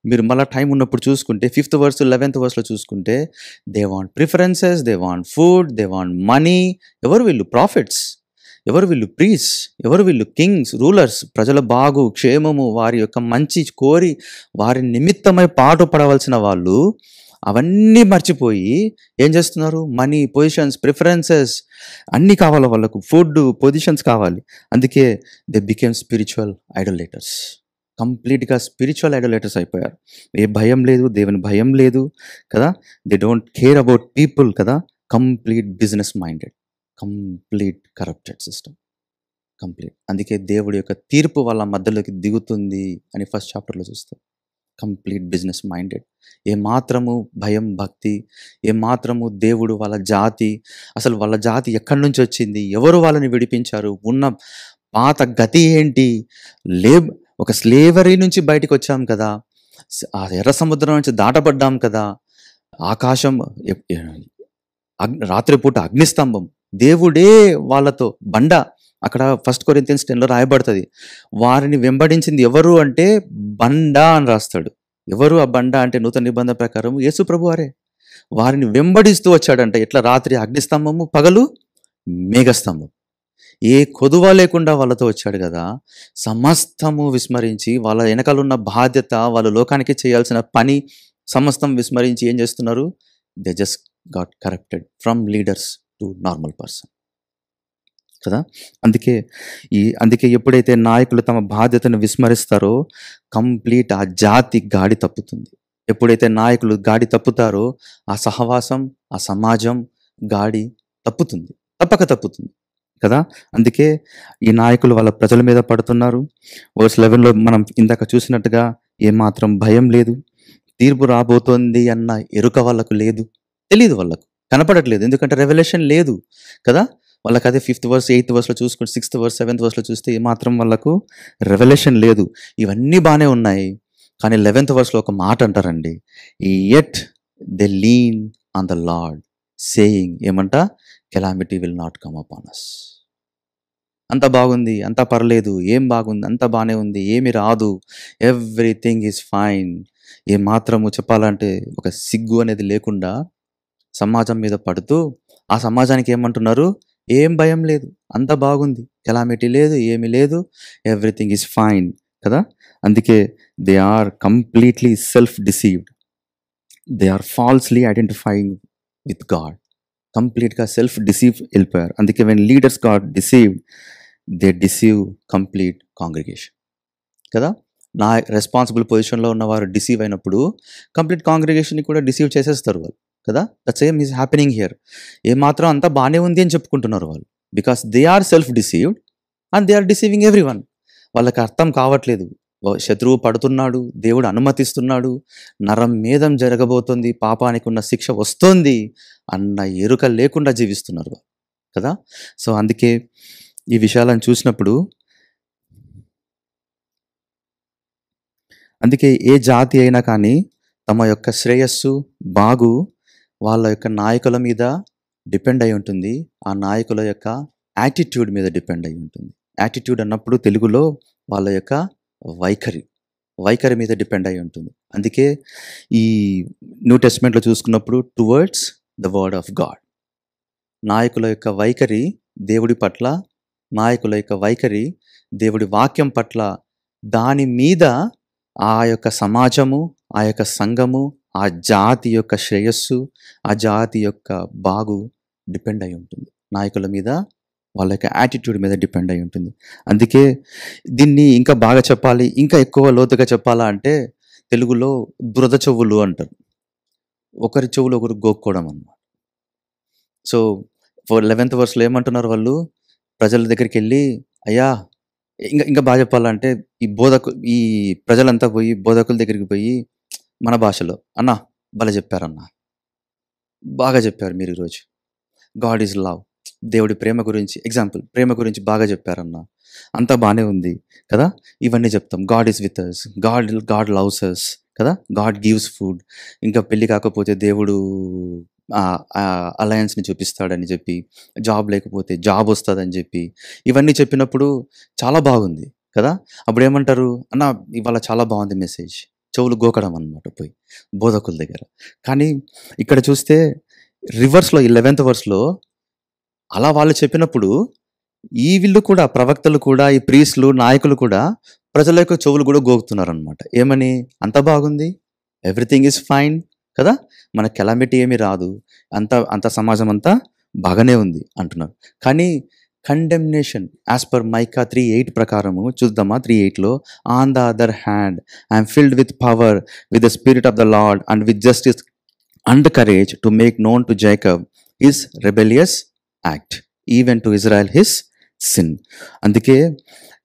మీరు మళ్ళీ టైం ఉన్నప్పుడు చూసుకుంటే 5th verse 11th verse చూసుకుంటే they want preferences, they want food, they want money. ఎవరు వీళ్ళు? ప్రాఫిట్స్. ఎవరు వీళ్ళు? ప్రీస్. ఎవరు వీళ్ళు? Kings, rulers. ప్రజల బాగు, క్షేమము, వారి యొక్క మంచి కోరి వారి నిమిత్తమై పాటు పడవలసిన వాళ్ళు అవన్నీ మర్చిపోయి ఏం చేస్తున్నారు? మనీ, పొజిషన్స్, ప్రిఫరెన్సెస్ అన్నీ కావాలి వాళ్ళకు. ఫుడ్, పొజిషన్స్ కావాలి. అందుకే దే బికేమ్ స్పిరిచువల్ ఐడోలేటర్స్. కంప్లీట్గా స్పిరిచువల్ ఐడోలేటర్స్ అయిపోయారు. ఏ భయం లేదు, దేవుని భయం లేదు కదా. They don't care about people కదా. Complete business minded, complete corrupted system, complete. అందుకే దేవుడి యొక్క తీర్పు వాళ్ళ మధ్యలోకి దిగుతుంది అని 1st chapterలో చూస్తాం. Complete business minded. ఏమాత్రము భయం, భక్తి, ఏమాత్రము దేవుడు వాళ్ళ జాతి, అసలు వాళ్ళ జాతి ఎక్కడి నుంచి వచ్చింది, ఎవరు వాళ్ళని విడిపించారు, ఉన్న పాత గతి ఏంటి, ఒక స్లేవరీ నుంచి బయటకు వచ్చాం కదా, ఆ ఎర్ర సముద్రం నుంచి దాటపడ్డాం కదా, ఆకాశం, రాత్రిపూట అగ్నిస్తంభం, దేవుడే వాళ్ళతో బండ. అక్కడ 1 Corinthians 10లో రాయబడుతుంది, వారిని వెంబడించింది ఎవరు అంటే బండ అని రాస్తాడు. ఎవరు ఆ బండ అంటే నూతన నిబంధన ప్రకారం యేసు ప్రభు వారే. వారిని వెంబడిస్తూ వచ్చాడంట. ఎట్లా? రాత్రి అగ్నిస్తంభము, పగలు మేఘస్తంభం. ఏ కొదువ లేకుండా వాళ్ళతో వచ్చాడు కదా. సమస్తము విస్మరించి, వాళ్ళ వెనకాల ఉన్న బాధ్యత, వాళ్ళ లోకానికి చేయాల్సిన పని సమస్తం విస్మరించి ఏం చేస్తున్నారు? They just got corrupted from leaders to normal person కదా. అందుకే ఎప్పుడైతే నాయకులు తమ బాధ్యతను విస్మరిస్తారో కంప్లీట్ ఆ జాతి గాడి తప్పుతుంది. ఎప్పుడైతే నాయకులు గాడి తప్పుతారో ఆ సహవాసం, ఆ సమాజం గాడి తప్పక తప్పుతుంది కదా. అందుకే ఈ నాయకులు వాళ్ళ ప్రజల మీద పడుతున్నారు. వర్స్ 11లో మనం ఇందాక చూసినట్టుగా ఏమాత్రం భయం లేదు, తీర్పు రాబోతోంది అన్న ఎరుక వాళ్ళకు లేదు, తెలియదు, వాళ్ళకు కనపడట్లేదు, ఎందుకంటే రెవల్యూషన్ లేదు కదా. వాళ్ళకి అదే 5th verse 8th verseలో చూసుకుంటే 6th verse 7th verseలో చూస్తే ఏమాత్రం వాళ్ళకు రెవల్యూషన్ లేదు. ఇవన్నీ బాగానే ఉన్నాయి, కానీ 11th verseలో ఒక మాట అంటారండి, yet they lean on the Lord saying, ఏమంట, calamity will not come upon us. అంత బాగుంది, అంత పర్లేదు, ఏం బాగుంది, అంత బాగానే ఉంది, ఏమి రాదు, ఎవ్రీథింగ్ ఈజ్ ఫైన్. ఏ మాత్రము చెప్పాలంటే ఒక సిగ్గు అనేది లేకుండా సమాజం మీద పడుతూ ఆ సమాజానికి ఏమంటున్నారు, ఏం భయం లేదు, అంత బాగుంది, కెలామిటీ లేదు, ఏమీ లేదు, ఎవ్రీథింగ్ ఈజ్ ఫైన్ కదా. అందుకే they are completely self deceived, they are falsely identifying with God, కంప్లీట్గా సెల్ఫ్ డిసీవ్ వెళ్ళిపోయారు. అందుకే when leaders got deceived they deceive complete congregation కదా. నా రెస్పాన్సిబుల్ పొజిషన్లో ఉన్నవారు డిసీవ్ అయినప్పుడు కంప్లీట్ కాంగ్రిగేషన్ని కూడా డిసీవ్ చేసేస్తారు వాళ్ళు కదా. That same is happening here. ఏమాత్రం అంతా బాగానే ఉంది అని చెప్పుకుంటున్నారు వాళ్ళు, because they are self deceived and they are deceiving everyone. వాళ్ళకి అర్థం కావట్లేదు, శత్రువు పడుతున్నాడు, దేవుడు అనుమతిస్తున్నాడు, నరం మేధం జరగబోతుంది, పాపానికి ఉన్న శిక్ష వస్తుంది అన్న ఎరుక లేకుండా జీవిస్తున్నారు వాళ్ళు కదా. సో అందుకే ఈ విషయాలను చూసినప్పుడు, అందుకే ఏ జాతి అయినా కానీ తమ యొక్క శ్రేయస్సు, బాగు వాళ్ళ యొక్క నాయకుల మీద డిపెండ్ అయి ఉంటుంది, ఆ నాయకుల యొక్క యాటిట్యూడ్ మీద డిపెండ్ అయి ఉంటుంది. యాటిట్యూడ్ అన్నప్పుడు తెలుగులో వాళ్ళ యొక్క వైఖరి మీద డిపెండ్ అయి ఉంటుంది. అందుకే ఈ న్యూ టెస్ట్మెంట్లో చూసుకున్నప్పుడు towards the word of God, నాయకుల యొక్క వైఖరి దేవుడి పట్ల, నాయకుల యొక్క వైఖరి దేవుడి వాక్యం పట్ల, దాని మీద ఆ యొక్క సమాజము, ఆ యొక్క సంఘము, ఆ జాతి యొక్క శ్రేయస్సు, ఆ జాతి యొక్క బాగు డిపెండ్ అయి ఉంటుంది. నాయకుల మీద, వాళ్ళ యొక్క యాటిట్యూడ్ మీద డిపెండ్ అయి ఉంటుంది. అందుకే దీన్ని ఇంకా బాగా చెప్పాలి, ఇంకా ఎక్కువ లోతుగా చెప్పాలా అంటే తెలుగులో దురద చెవులు అంటారు. ఒకరి చెవులు ఒకరు గోక్కోవడం అన్నమాట. సో 11th verseలో ఏమంటున్నారు వాళ్ళు, ప్రజల దగ్గరికి వెళ్ళి, అయ్యా, ఇంకా బాగా చెప్పాలంటే ఈ ప్రజలంతా పోయి బోధకుల దగ్గరికి పోయి మన భాషలో, అన్న భలే చెప్పారన్న, బాగా చెప్పారు మీరు ఈరోజు, గాడ్ ఈజ్ లవ్, దేవుడి ప్రేమ గురించి, ఎగ్జాంపుల్ ప్రేమ గురించి బాగా చెప్పారన్న, అంతా బాగానే ఉంది కదా. ఇవన్నీ చెప్తాం, God is with us, God loves us కదా, గాడ్ గివ్స్ ఫుడ్, ఇంకా పెళ్ళి కాకపోతే దేవుడు అలయన్స్ని చూపిస్తాడని చెప్పి, జాబ్ లేకపోతే జాబ్ వస్తుందని చెప్పి, ఇవన్నీ చెప్పినప్పుడు చాలా బాగుంది కదా. అప్పుడు ఏమంటారు, అన్న ఇవాళ చాలా బాగుంది మెసేజ్, చెవులు గోకడం అనమాట పోయి బోధకుల దగ్గర. కానీ ఇక్కడ చూస్తే రివర్స్లో 11th verseలో అలా వాళ్ళు చెప్పినప్పుడు ఈ వీళ్ళు కూడా, ప్రవక్తలు కూడా, ఈ ప్రీస్టులు, నాయకులు కూడా ప్రజల యొక్క చెవులు కూడా గోకుతున్నారు అనమాట. ఏమని, అంత బాగుంది, ఎవ్రీథింగ్ ఈజ్ ఫైన్ కదా, మన కెలామిటీ ఏమీ రాదు, అంత సమాజం అంతా బాగానే ఉంది అంటున్నారు. కానీ కండెమ్నేషన్ యాజ్ పర్ మైకా 3:8 ప్రకారము చూద్దామా, 3:8లో, on the other hand I'm filled with power with the spirit of the Lord and with justice and courage to make known to Jacob his rebellious act even to Israel his sin. అందుకే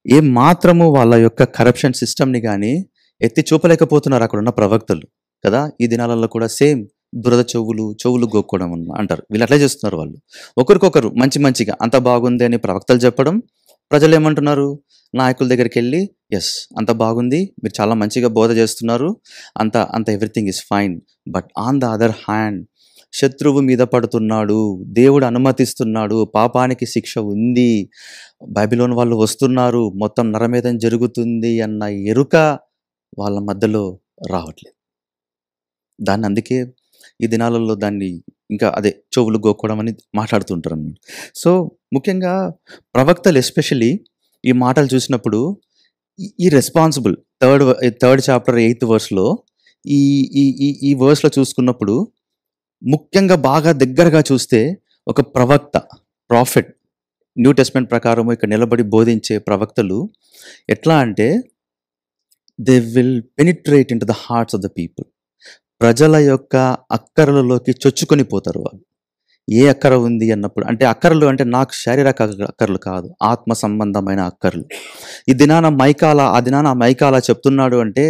ఏ మాత్రము వాళ్ళ యొక్క corruption సిస్టమ్ని కానీ ఎత్తి చూపలేకపోతున్నారు అక్కడ ఉన్న ప్రవక్తలు కదా. ఈ దినాలలో కూడా సేమ్ దురద చెవులు గోక్కోవడం అంటారు. వీళ్ళు అట్లే చేస్తున్నారు. వాళ్ళు ఒకరికొకరు మంచిగా అంత బాగుంది అని ప్రవక్తలు చెప్పడం, ప్రజలు ఏమంటున్నారు, నాయకుల దగ్గరికి వెళ్ళి, ఎస్ అంత బాగుంది, మీరు చాలా మంచిగా బోధ చేస్తున్నారు, అంత everything is fine, but on the other hand శత్రువు మీద పడుతున్నాడు, దేవుడు అనుమతిస్తున్నాడు, పాపానికి శిక్ష ఉంది, బైబిలోని వాళ్ళు వస్తున్నారు, మొత్తం నరమేధం జరుగుతుంది అన్న ఎరుక వాళ్ళ మధ్యలో రావట్లేదు. దాన్ని అందుకే ఈ దినాలలో దాన్ని ఇంకా అదే చెవులు గోక్కోవడం అని మాట్లాడుతుంటారు అన్నమాట. సో ముఖ్యంగా ప్రవక్తలు ఎస్పెషలీ ఈ మాటలు చూసినప్పుడు ఈ responsible third 8th chapter 8th verseలో ఈ వర్స్లో చూసుకున్నప్పుడు, ముఖ్యంగా బాగా దగ్గరగా చూస్తే ఒక ప్రవక్త, ప్రాఫిట్, న్యూ టెస్ట్మెంట్ ప్రకారం ఇక్కడ నిలబడి బోధించే ప్రవక్తలు ఎట్లా అంటే they will penetrate in to the hearts of the people. ప్రజల యొక్క అక్కరలలోకి చొచ్చుకొని పోతారు వాళ్ళు. ఏ అక్కర ఉంది అన్నప్పుడు, అంటే అక్కరలు అంటే నాకు శారీరక అక్కర్లు కాదు, ఆత్మ సంబంధమైన అక్కర్లు. ఈ దినాన మైకాల ఆ దినాన మైకాల చెప్తున్నాడు అంటే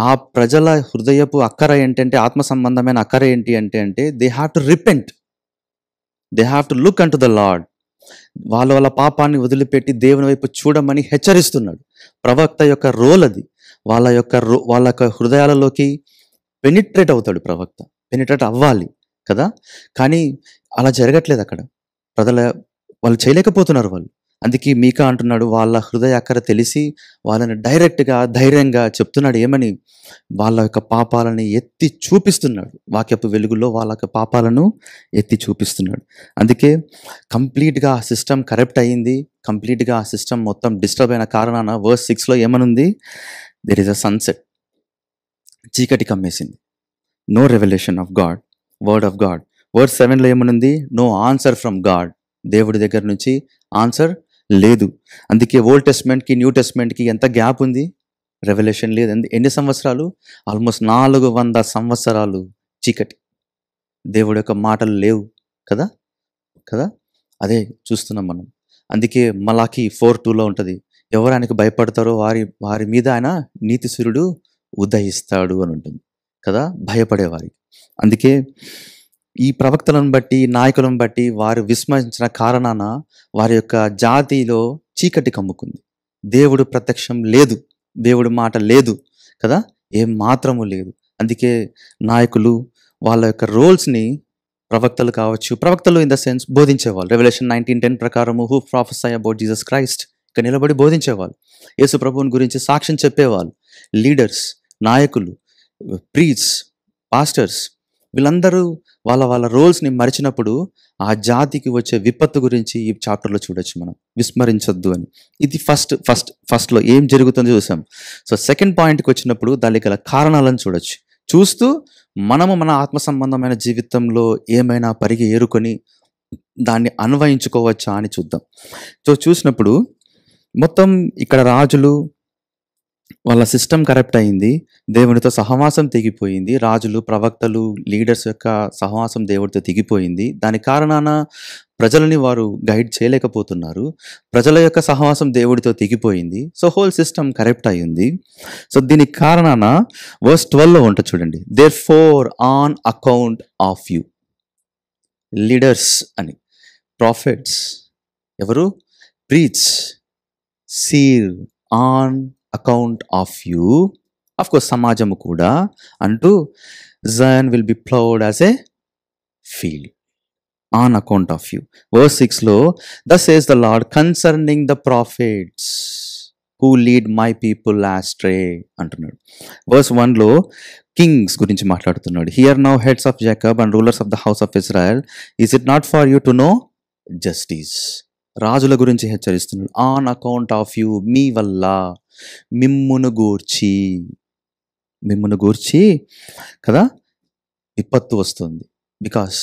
ఆ ప్రజల హృదయపు అక్కర ఏంటంటే, ఆత్మ సంబంధమైన అక్కర ఏంటి అంటే they have to repent, they have to look an to the lord. వాళ్ళ పాపాన్ని వదిలిపెట్టి దేవుని వైపు చూడమని హెచ్చరిస్తున్నాడు. ప్రవక్త యొక్క రోల్ అది. వాళ్ళ యొక్క హృదయాలలోకి పెనిట్రేట్ అవుతాడు ప్రవక్త, పెనిట్రేట్ అవ్వాలి కదా. కానీ అలా జరగట్లేదు అక్కడ. వాళ్ళు చేయలేకపోతున్నారు వాళ్ళు. అందుకే మీకా అంటున్నాడు వాళ్ళ హృదయ అక్కర తెలిసి వాళ్ళని డైరెక్ట్గా ధైర్యంగా చెప్తున్నాడు. ఏమని? వాళ్ళ యొక్క పాపాలని ఎత్తి చూపిస్తున్నాడు. వాక్యపు వెలుగులో వాళ్ళ యొక్క పాపాలను ఎత్తి చూపిస్తున్నాడు. అందుకే కంప్లీట్గా ఆ సిస్టమ్ కరప్ట్ అయ్యింది. కంప్లీట్గా ఆ సిస్టమ్ మొత్తం డిస్టర్బ్ అయిన కారణాన వర్స్ 6లో ఏమనుంది? There is a sunset. చీకటి కమ్మేసింది. No revolution of God, word of God. Verse 7లో ఏమనుంది? No answer from God. దేవుడి దగ్గర నుంచి ఆన్సర్ లేదు. అందుకే ఓల్డ్ టెస్ట్మెంట్కి న్యూ టెస్ట్మెంట్కి ఎంత గ్యాప్ ఉంది? రెవల్యూషన్ లేదు. ఎన్ని సంవత్సరాలు? ఆల్మోస్ట్ 400 సంవత్సరాలు చీకటి. దేవుడి యొక్క మాటలు లేవు కదా కదా అదే చూస్తున్నాం మనం. అందుకే మలాకి 4:2లో ఉంటుంది, ఎవరు ఆయనకు భయపడతారో వారి మీద ఆయన నీతి సూర్యుడు ఉదయిస్తాడు అని ఉంటుంది కదా, భయపడేవారికి. అందుకే ఈ ప్రవక్తలను బట్టి, నాయకులను బట్టి వారు విస్మరించిన కారణాన వారి యొక్క జాతిలో చీకటి కమ్ముకుంది. దేవుడు ప్రత్యక్షం లేదు, దేవుడి మాట లేదు కదా, ఏం మాత్రము లేదు. అందుకే నాయకులు వాళ్ళ యొక్క రోల్స్ని, ప్రవక్తలు కావచ్చు, ప్రవక్తలు ఇన్ ద సెన్స్ బోధించేవాళ్ళు. రెవల్యూషన్ 19:10 ప్రకారము who prophesied about Jesus Christ, ఇక్కడ నిలబడి బోధించేవాళ్ళు. యేసు ప్రభువుని గురించి సాక్ష్యం చెప్పేవాళ్ళు. లీడర్స్, నాయకులు, ప్రీచ్, పాస్టర్స్, వీళ్ళందరూ వాళ్ళ రోల్స్ని మరిచినప్పుడు ఆ జాతికి వచ్చే విపత్తు గురించి ఈ చాప్టర్లో చూడొచ్చు మనం. విస్మరించొద్దు అని. ఇది ఫస్ట్లో ఏం జరుగుతుందో చూసాం. సో సెకండ్ పాయింట్కి వచ్చినప్పుడు దానికి గల కారణాలను చూడొచ్చు. చూస్తూ మనము మన ఆత్మ సంబంధమైన జీవితంలో ఏమైనా పరిగి ఏరుకొని దాన్ని అన్వయించుకోవచ్చా అని చూద్దాం. సో చూసినప్పుడు మొత్తం ఇక్కడ రాజులు వాళ్ళ సిస్టమ్ కరప్ట్ అయింది, దేవునితో సహవాసం తెగిపోయింది. రాజులు, ప్రవక్తలు, లీడర్స్ యొక్క సహవాసం దేవుడితో తెగిపోయింది. దాని కారణాన ప్రజలని వారు గైడ్ చేయలేకపోతున్నారు. ప్రజల యొక్క సహవాసం దేవుడితో తెగిపోయింది. సో హోల్ సిస్టమ్ కరప్ట్ అయ్యింది. సో దీనికి కారణాన వర్స్ 12లో ఉంటుంది చూడండి, therefore on account of you. Leaders అని, ప్రాఫిట్స్ ఎవరు? Preach, seer, on account of you, of course సమాజము కూడా అంటూ, Zion will be ploughed as a field on account of you. Verse 6లో thus says the Lord concerning the prophets who lead my people astray అంటున్నాడు. Verse 1లో Kings గురించి మాట్లాడుతున్నాడు. Here now heads of Jacob and rulers of the house of Israel, is it not for you to know justice. రాజుల గురించి హెచ్చరిస్తున్నాడు. On account of you, మీ వల్ల, మిమ్మును గూర్చి కదా విపత్తు వస్తుంది. బికాస్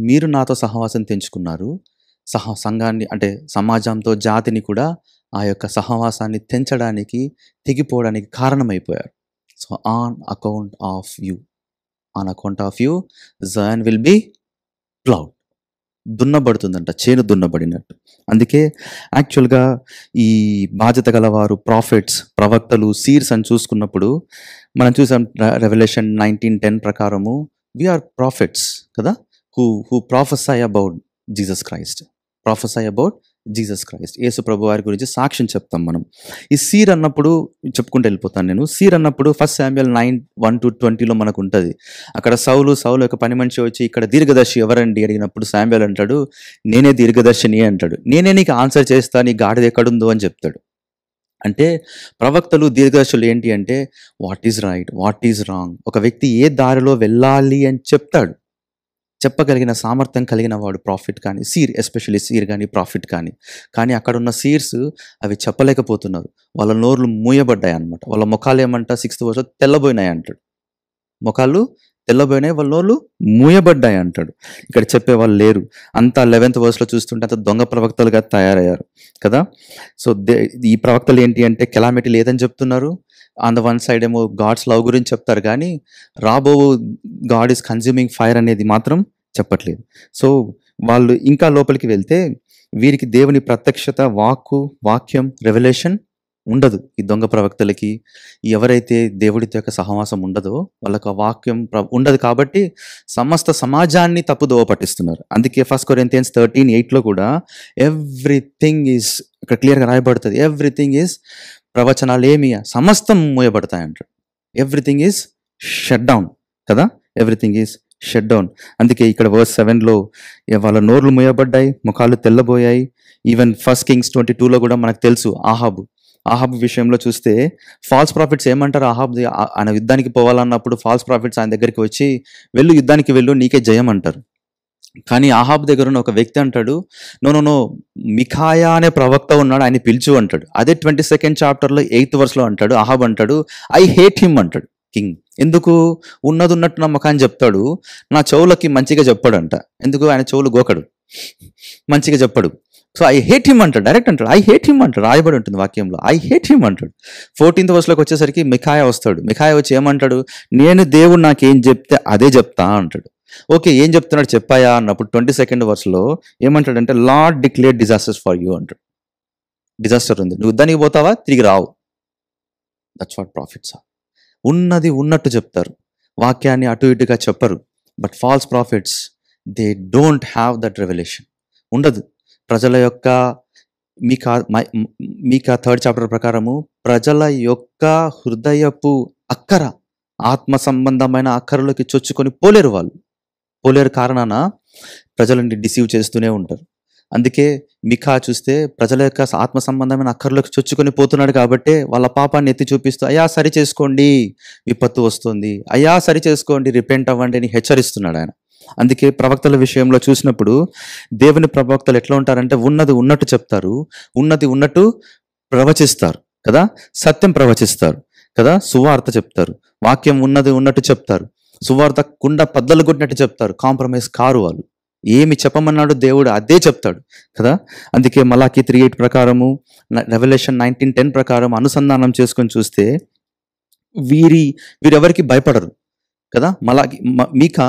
మీరు నాతో సహవాసం తెంచుకున్నారు. సంఘాన్ని అంటే సమాజంతో, జాతిని కూడా ఆ యొక్క సహవాసాన్ని తెంచడానికి, తెగిపోవడానికి కారణమైపోయారు. So on account of you Zion will be ploughed. దున్నబడుతుందంట, చేను దున్నబడినట్టు. అందుకే యాక్చువల్గా ఈ బాధ్యత గలవారు, ప్రాఫిట్స్, ప్రవక్తలు, సీర్స్ అని చూసుకున్నప్పుడు మనం చూసాం రెవల్యూషన్ 19:10 ప్రకారము వీఆర్ ప్రాఫిట్స్ కదా, who prophesied about Jesus Christ. Yesu ప్రభు వారి గురించి సాక్ష్యం చెప్తాం మనం. ఈ సీర్ అన్నప్పుడు చెప్పుకుంటూ వెళ్ళిపోతాను నేను. సీర్ అన్నప్పుడు 1 శామ్యూయల్ 9:1-20లో మనకు ఉంటుంది. అక్కడ సౌలు యొక్క పని మనిషి వచ్చి, ఇక్కడ దీర్ఘదర్శి ఎవరండి అడిగినప్పుడు శామ్యూయల్ అంటాడు, నేనే దీర్ఘదర్శిని అంటాడు. నేనే నీకు ఆన్సర్ చేస్తా, నీ గాడిద ఎక్కడుందో అని చెప్తాడు. అంటే ప్రవక్తలు, దీర్ఘదర్శులు ఏంటి అంటే what is right, what is wrong, ఒక వ్యక్తి ఏ దారిలో వెళ్ళాలి అని చెప్తాడు. చెప్పగలిగిన సామర్థ్యం కలిగిన వాడు ప్రాఫిట్ కానీ, సీర్, ఎస్పెషల్లీ సీర్ కానీ, ప్రాఫిట్ కానీ అక్కడ ఉన్న సీర్స్ అవి చెప్పలేకపోతున్నారు. వాళ్ళ నోర్లు మూయబడ్డాయి అనమాట. వాళ్ళ ముఖాలు ఏమంట 6th verse తెల్లబోయినాయి అంటాడు. ముఖాలు తెల్లబోయినాయి, వాళ్ళ నోళ్ళు మూయబడ్డాయి అంటాడు. ఇక్కడ చెప్పేవాళ్ళు లేరు. అంతా 11th verse చూస్తుంటే అంత దొంగ ప్రవక్తలుగా తయారయ్యారు కదా. సో ఈ ప్రవక్తలు ఏంటి అంటే కెలామిటీ లేదని చెప్తున్నారు. ఆన్ ద వన్ సైడ్ ఏమో గాడ్స్ లవ్ గురించి చెప్తారు, కానీ రాబో గాడ్ ఈస్ కన్జ్యూమింగ్ ఫైర్ అనేది మాత్రం చెప్పట్లేదు. సో వాళ్ళు ఇంకా లోపలికి వెళ్తే వీరికి దేవుని ప్రత్యక్షత, వాక్యం, రెవల్యూషన్ ఉండదు. ఈ దొంగ ప్రవక్తలకి, ఎవరైతే దేవుడితో యొక్క సహవాసం ఉండదో వాళ్ళకి వాక్యం ఉండదు. కాబట్టి సమస్త సమాజాన్ని తప్పుదోవ పట్టిస్తున్నారు. అందుకే 1 Corinthians 13:8 కూడా ఎవ్రీథింగ్ ఈజ్, ఇక్కడ క్లియర్గా రాయబడుతుంది, ఎవ్రీథింగ్ ఈజ్, ప్రవచనాలు ఏమి సమస్తం మూయబడతాయి అంటారు. ఎవ్రీథింగ్ ఈజ్ షట్ డౌన్ కదా, ఎవ్రీథింగ్ ఈజ్ షట్ డౌన్. అందుకే ఇక్కడ verse 7 వాళ్ళ నోర్లు మూయబడ్డాయి, ముఖాలు తెల్లబోయాయి. ఈవెన్ 1 Kings 22 కూడా మనకు తెలుసు ఆహాబ్ విషయంలో చూస్తే ఫాల్స్ ప్రాఫిట్స్ ఏమంటారు, ఆయన యుద్ధానికి పోవాలన్నప్పుడు ఫాల్స్ ప్రాఫిట్స్ ఆయన దగ్గరికి వచ్చి వెళ్ళు, యుద్ధానికి వెళ్ళు, నీకే జయం అంటారు. కానీ ఆహాబ్ దగ్గర ఉన్న ఒక వ్యక్తి అంటాడు, నో మిఖాయా అనే ప్రవక్త ఉన్నాడు, ఆయన పిలుచు అంటాడు. అదే 22nd chapter 8th verse అంటాడు, ఆహాబ్ అంటాడు, ఐ హేట్ హిమ్ అంటాడు కింగ్. ఎందుకు? ఉన్నది ఉన్నట్టు నా ముఖాన్ని చెప్తాడు, నా చెవులకి మంచిగా చెప్పాడంట. ఎందుకు? ఆయన చెవులు గోకడు, మంచిగా చెప్పడు. సో ఐ హేట్ హిమ్ అంటాడు, డైరెక్ట్ అంటాడు, ఐ హేట్ హిమ్ అంటాడు, రాయబడి ఉంటుంది వాక్యంలో, ఐ హేట్ హిమ్ అంటాడు. 14th verse వచ్చేసరికి మిఖాయా వస్తాడు. మిఖాయా వచ్చి ఏమంటాడు, నేను దేవుడు నాకేం చెప్తే అదే చెప్తా అంటాడు. ఓకే, ఏం చెప్తున్నాడు చెప్పాయా అన్నప్పుడు 22nd verse ఏమంటాడంటే, Lord declare disasters for you అంటాడు. డిజాస్టర్ ఉంది, నువ్వు యుద్ధానికి పోతావా, తిరిగి రావు. That's what prophets are. ఉన్నది ఉన్నట్టు చెప్తారు, వాక్యాన్ని అటు ఇటుగా చెప్పరు. But false prophets they don't have that revelation, ఉండదు. ప్రజల యొక్క మీకా 3rd chapter ప్రకారము ప్రజల యొక్క హృదయపు అక్కర, ఆత్మ సంబంధమైన అక్కరలోకి చొచ్చుకొని పోలేరు కారణాన ప్రజలని డిసీవ్ చేస్తూనే ఉంటారు. అందుకే మిఖా చూస్తే ప్రజల యొక్క ఆత్మ సంబంధమైన అక్కర్లోకి చొచ్చుకొని పోతున్నాడు. కాబట్టి వాళ్ళ పాపాన్ని ఎత్తి చూపిస్తూ, అయ్యా సరి చేసుకోండి, విపత్తు వస్తుంది, అయ్యా సరి చేసుకోండి, రిపెంట్ అవ్వండి అని హెచ్చరిస్తున్నాడు ఆయన. అందుకే ప్రవక్తల విషయంలో చూసినప్పుడు దేవుని ప్రవక్తలు ఎట్లా ఉంటారంటే ఉన్నది ఉన్నట్టు చెప్తారు, ఉన్నది ఉన్నట్టు ప్రవచిస్తారు కదా, సత్యం ప్రవచిస్తారు కదా, సువార్త చెప్తారు, వాక్యం ఉన్నది ఉన్నట్టు చెప్తారు, సువార్త కుండ పద్దలు కొట్టినట్టు చెప్తారు. కాంప్రమైజ్ కారు వాళ్ళు, ఏమి చెప్పమన్నాడు దేవుడు అదే చెప్తాడు కదా. అందుకే మలాకి 3:8 ప్రకారము, రెవల్యూషన్ 19:10 ప్రకారం అనుసంధానం చేసుకొని చూస్తే వీరెవరికి భయపడరు కదా. మీకా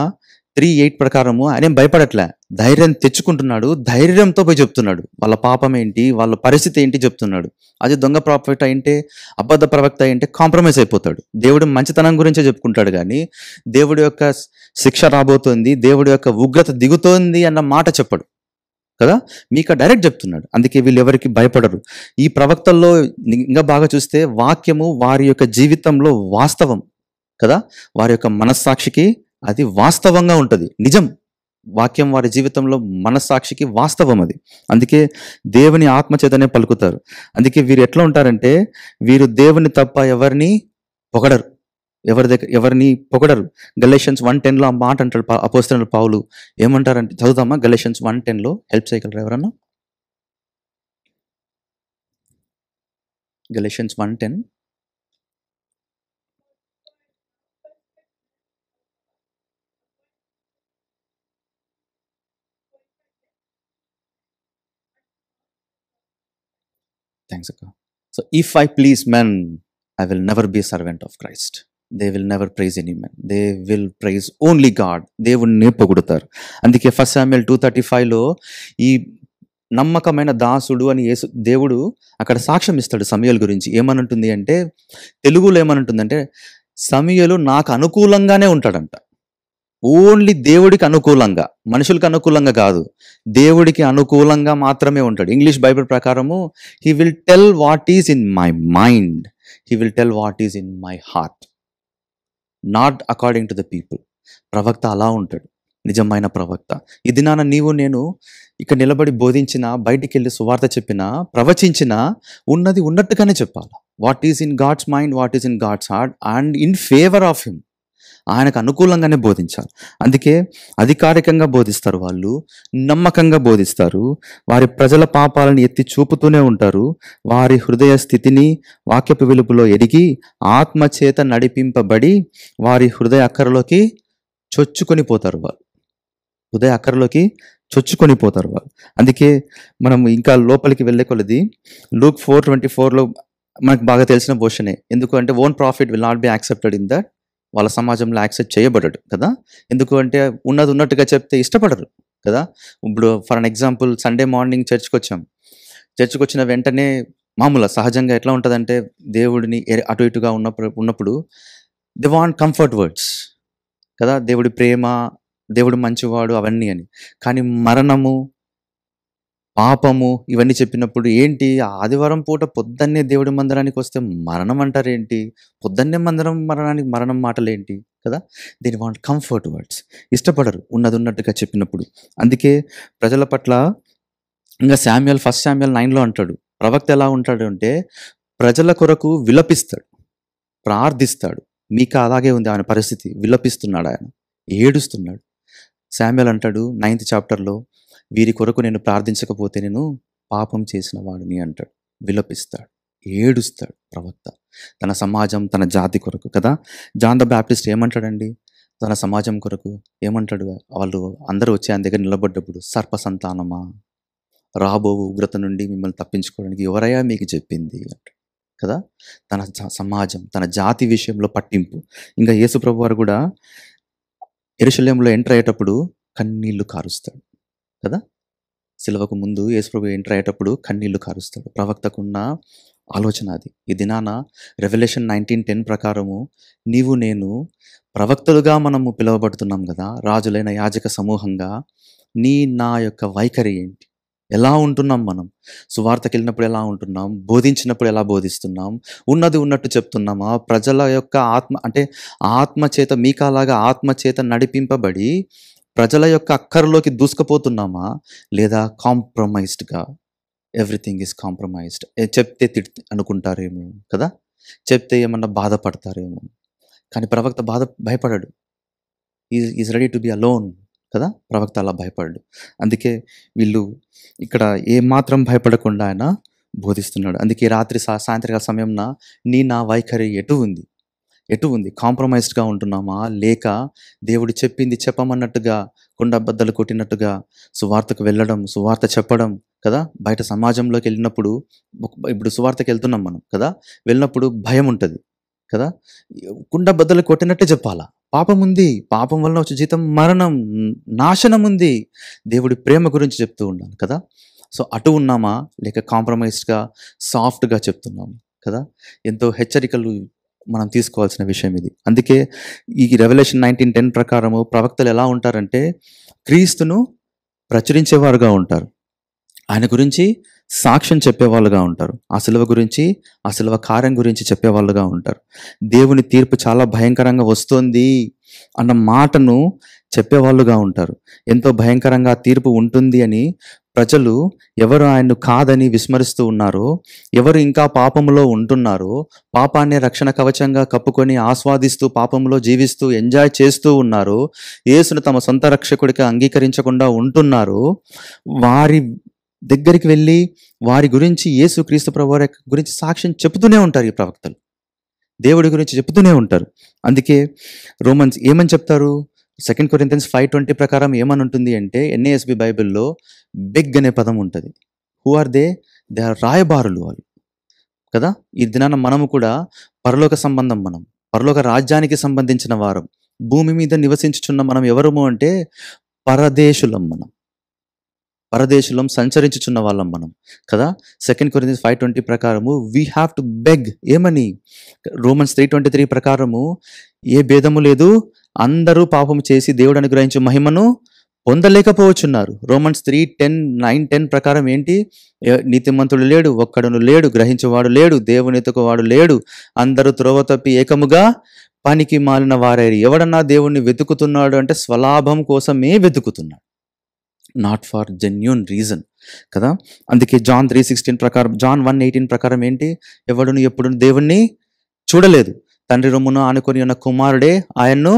3:8 ప్రకారము ఆయనేం భయపడట్లే, ధైర్యం తెచ్చుకుంటున్నాడు, ధైర్యంతో పోయి చెప్తున్నాడు వాళ్ళ పాపం ఏంటి, వాళ్ళ పరిస్థితి ఏంటి చెప్తున్నాడు. అది దొంగ ప్రాఫిట్ అయింటే, అబద్ధ ప్రవక్త అయింటే కాంప్రమైజ్ అయిపోతాడు. దేవుడు మంచితనం గురించే చెప్పుకుంటాడు, కానీ దేవుడి యొక్క శిక్ష రాబోతోంది, దేవుడి యొక్క ఉగ్రత దిగుతోంది అన్న మాట చెప్పడు కదా. మీకా డైరెక్ట్ చెప్తున్నాడు. అందుకే వీళ్ళు ఎవరికి భయపడరు. ఈ ప్రవక్తల్లో ఇంకా బాగా చూస్తే వాక్యము వారి యొక్క జీవితంలో వాస్తవం కదా, వారి యొక్క మనస్సాక్షికి అది వాస్తవంగా ఉంటుంది, నిజం. వాక్యం వారి జీవితంలో మనస్సాక్షికి వాస్తవం అది. అందుకే దేవుని ఆత్మచేతనే పలుకుతారు. అందుకే వీరు ఎట్లా ఉంటారంటే, వీరు దేవుని తప్ప ఎవరిని పొగడరు, ఎవరిని పొగడరు. గలేషియన్స్ 1:10 ఆ మాట అంటాడు అపోస్తలుడు పౌలు. ఏమంటారంటే, చదువుతామా గలేషియన్స్ 1:10 హెల్ప్ చేయగలరా ఎవరన్నా? Galatians 1:10. Thanks, Akka. So, if I please men, I will never be a servant of Christ. They will never praise any man. They will praise only God. దేవుణ్ణి పొగుడుతారు. అందుకే 1 Samuel 2:35 ఈ నమ్మకమైన దాసుడు అని దేవుడు అక్కడ సాక్ష్యం ఇస్తాడు సమూయేలు గురించి. ఏమనంటుంది అంటే, తెలుగులో ఏమనంటుందంటే, సమూయేలు నాకు అనుకూలంగానే ఉంటాడంట. ఓన్లీ దేవుడికి అనుకూలంగా, మనుషులకు అనుకూలంగా కాదు, దేవుడికి అనుకూలంగా మాత్రమే ఉంటాడు. ఇంగ్లీష్ బైబిల్ ప్రకారము he will tell what is in my mind, he will tell what is in my heart, not according to the people. ప్రవక్త అలా ఉంటాడు, నిజమైన ప్రవక్త. ఈ దినాన నీవు నేను ఇక్కడ నిలబడి బోధించినా, బయటికి వెళ్ళి సువార్త చెప్పినా, ప్రవచించినా ఉన్నది ఉన్నట్టుగానే చెప్పాలి. What is in God's mind, what is in God's heart, and in favour of him, ఆయనకు అనుకూలంగానే బోధించాలి. అందుకే అధికారికంగా బోధిస్తారు, వాళ్ళు నమ్మకంగా బోధిస్తారు, వారి ప్రజల పాపాలను ఎత్తి చూపుతూనే ఉంటారు, వారి హృదయ స్థితిని వాక్యపు వెలుపులో ఎదిగి ఆత్మచేత నడిపింపబడి వారి హృదయ అక్కరలోకి చొచ్చుకొని పోతారు వాళ్ళు, హృదయ అక్కరలోకి చొచ్చుకొని పోతారు వాళ్ళు. అందుకే మనం ఇంకా లోపలికి వెళ్ళే కొలది లూక్ 4:24లో మనకు బాగా తెలిసిన పోర్షనే. ఎందుకు అంటే own profit will not be accepted in that. వాళ్ళ సమాజంలో యాక్సెప్ట్ చేయబడడు కదా. ఎందుకు అంటే ఉన్నది ఉన్నట్టుగా చెప్తే ఇష్టపడరు కదా. ఇప్పుడు for an example Sunday morning చర్చ్కి వచ్చిన వెంటనే మామూలుగా సహజంగా ఎట్లా ఉంటుందంటే దేవుడిని అటు ఇటుగా ఉన్నప్పుడు దే వాంట్ కంఫర్ట్ వర్డ్స్ కదా, దేవుడి ప్రేమ, దేవుడు మంచివాడు అవన్నీ అని. కానీ మరణము, పాపము ఇవన్నీ చెప్పినప్పుడు ఏంటి, ఆదివారం పూట పొద్దున్నే దేవుడి మందిరానికి వస్తే మరణం అంటారేంటి, పొద్దున్నే మరణం మాటలేంటి కదా. దీని వాంట్ కంఫర్ట్ వర్డ్స్, ఇష్టపడరు ఉన్నది ఉన్నట్టుగా చెప్పినప్పుడు. అందుకే ప్రజల పట్ల ఇంకా శామ్యూయల్ 1 శామ్యూయల్ 9లో అంటాడు, ప్రవక్త ఎలా ఉంటాడు అంటే ప్రజల కొరకు విలపిస్తాడు, ప్రార్థిస్తాడు. మీకా అలాగే ఉంది ఆయన పరిస్థితి, విలపిస్తున్నాడు, ఆయన ఏడుస్తున్నాడు. శామ్యూయల్ అంటాడు 9th చాప్టర్లో, వీరి కొరకు నేను ప్రార్థించకపోతే నేను పాపం చేసిన వాడిని అంటాడు. విలపిస్తాడు, ఏడుస్తాడు ప్రవక్త తన సమాజం, తన జాతి కొరకు కదా. జాన్ ద బ్యాప్టిస్ట్ ఏమంటాడండి తన సమాజం కొరకు, ఏమంటాడు, వాళ్ళు అందరూ వచ్చి ఆయన దగ్గర నిలబడ్డప్పుడు, సర్ప సంతానమా, రాబో ఉగ్రత నుండి మిమ్మల్ని తప్పించుకోవడానికి ఎవరయ్యా మీకు చెప్పింది అంటాడు కదా. తన సమాజం, తన జాతి విషయంలో పట్టింపు. ఇంకా యేసు ప్రభు వారు కూడా యెరూషలేములో ఎంటర్ అయ్యేటప్పుడు కన్నీళ్లు కారుస్తాడు కదా. సిలువకు ముందు యేసుప్రభు ఎంటర్ అయ్యేటప్పుడు కన్నీళ్లు కారుస్తాడు. ప్రవక్తకున్న ఆలోచన అది. ఈ దినాన రెవల్యూషన్ 19:10 ప్రకారము నీవు నేను ప్రవక్తలుగా మనము పిలువబడుతున్నాం కదా, రాజులైన యాజక సమూహంగా. నా యొక్క వైఖరి ఏంటి, ఎలా ఉంటున్నాం మనం, సువార్తకి వెళ్ళినప్పుడు ఎలా ఉంటున్నాం, బోధించినప్పుడు ఎలా బోధిస్తున్నాం, ఉన్నది ఉన్నట్టు చెప్తున్నామా, ప్రజల యొక్క ఆత్మచేత మీకాలాగా ఆత్మచేత నడిపింపబడి ప్రజల యొక్క అక్కరలోకి దూసుకుపోతున్నామా, లేదా కాంప్రమైజ్డ్గా ఎవ్రీథింగ్ ఈజ్ కాంప్రమైజ్డ్. చెప్తే అనుకుంటారేమో కదా, చెప్తే ఏమన్నా బాధపడతారేమో. కానీ ప్రవక్త భయపడాడు. Is ready to be alone కదా. ప్రవక్త అలా భయపడ్డాడు. అందుకే వీళ్ళు ఇక్కడ ఏమాత్రం భయపడకుండా ఆయన బోధిస్తున్నాడు. అందుకే రాత్రి సాయంత్రకాల సమయంన నా వైఖరి ఎటు ఉంది, కాంప్రమైజ్డ్గా ఉంటున్నామా, లేక దేవుడు చెప్పింది చెప్పమన్నట్టుగా కుండబద్దలు కొట్టినట్టుగా సువార్తకు వెళ్ళడం, సువార్త చెప్పడం కదా. బయట సమాజంలోకి వెళ్ళినప్పుడు, ఇప్పుడు సువార్తకి వెళ్తున్నాం మనం కదా, వెళ్ళినప్పుడు భయం ఉంటుంది కదా. కుండబద్దలు కొట్టినట్టే చెప్పాలా, పాపం ఉంది, పాపం వలన వచ్చే జీతం మరణం, నాశనం ఉంది, దేవుడి ప్రేమ గురించి చెప్తూ ఉండాలి కదా. సో అటు ఉన్నామా, లేక కాంప్రమైజ్డ్గా సాఫ్ట్గా చెప్తున్నాము కదా. ఎంతో హెచ్చరికలు మనం తీసుకోవాల్సిన విషయం ఇది. అందుకే ఈ రెవల్యూషన్ 19:10 ప్రకారము ప్రవక్తలు ఎలా ఉంటారంటే క్రీస్తును ప్రచురించేవారుగా ఉంటారు, ఆయన గురించి సాక్ష్యం చెప్పేవాళ్ళుగా ఉంటారు, ఆ సిలువ గురించి, ఆ సిలువ కార్యం గురించి చెప్పేవాళ్ళుగా ఉంటారు. దేవుని తీర్పు చాలా భయంకరంగా వస్తుంది అన్న మాటను చెప్పేవాళ్ళుగా ఉంటారు. ఎంతో భయంకరంగా తీర్పు ఉంటుంది అని ప్రజలు, ఎవరు ఆయన్ను కాదని విస్మరిస్తూ ఉన్నారో, ఎవరు ఇంకా పాపములో ఉంటున్నారో, పాపాన్ని రక్షణ కవచంగా కప్పుకొని ఆస్వాదిస్తూ పాపంలో జీవిస్తూ ఎంజాయ్ చేస్తూ ఉన్నారో, యేసును తమ సొంత రక్షకుడిగా అంగీకరించకుండా ఉంటున్నారో, వారి దగ్గరికి వెళ్ళి వారి గురించి, యేసు క్రీస్తు ప్రభువారి గురించి సాక్ష్యం చెబుతూనే ఉంటారు ఈ ప్రవక్తలు, దేవుడి గురించి చెబుతూనే ఉంటారు. అందుకే రోమన్స్ ఏమని చెప్తారు, 2 Corinthians 5:20 ప్రకారం ఏమని ఉంటుంది అంటే, NASB బైబిల్లో బెగ్ అనే పదం ఉంటుంది. హూ ఆర్ దే ఆర్ రాయబారులు వాళ్ళు కదా. ఈ దినాన మనము కూడా పరలోక సంబంధం, మనం పరలోక రాజ్యానికి సంబంధించిన వారం, భూమి మీద నివసించుచున్న మనం ఎవరము అంటే పరదేశులం సంచరించుచున్న వాళ్ళం మనం కదా. 2 Corinthians 5:20 ప్రకారము వీ హ్యావ్ టు బెగ్, ఏమని, రోమన్స్ 3:23 ప్రకారము ఏ భేదము లేదు, అందరూ పాపము చేసి దేవుడు అనుగ్రహించే మహిమను పొందలేకపోవచ్చున్నారు. రోమన్స్ 3:9-10 ప్రకారం ఏంటి, నీతిమంతుడు లేడు, ఒక్కడును లేడు, గ్రహించేవాడు లేడు, దేవుని ఎతుకువాడు లేడు, అందరూ త్రోవ తప్పి ఏకముగా పనికి మాలిన వారైరి. ఎవడన్నా దేవుణ్ణి వెతుకుతున్నాడు అంటే స్వలాభం కోసమే వెతుకుతున్నాడు, నాట్ ఫర్ జెన్యూన్ రీజన్ కదా. అందుకే John 3:16 ప్రకారం, John 1:18 ప్రకారం ఏంటి, ఎవడును ఎప్పుడు దేవుణ్ణి చూడలేదు, తండ్రి రొమ్మును ఆనుకొని ఉన్న కుమారుడే ఆయన్ను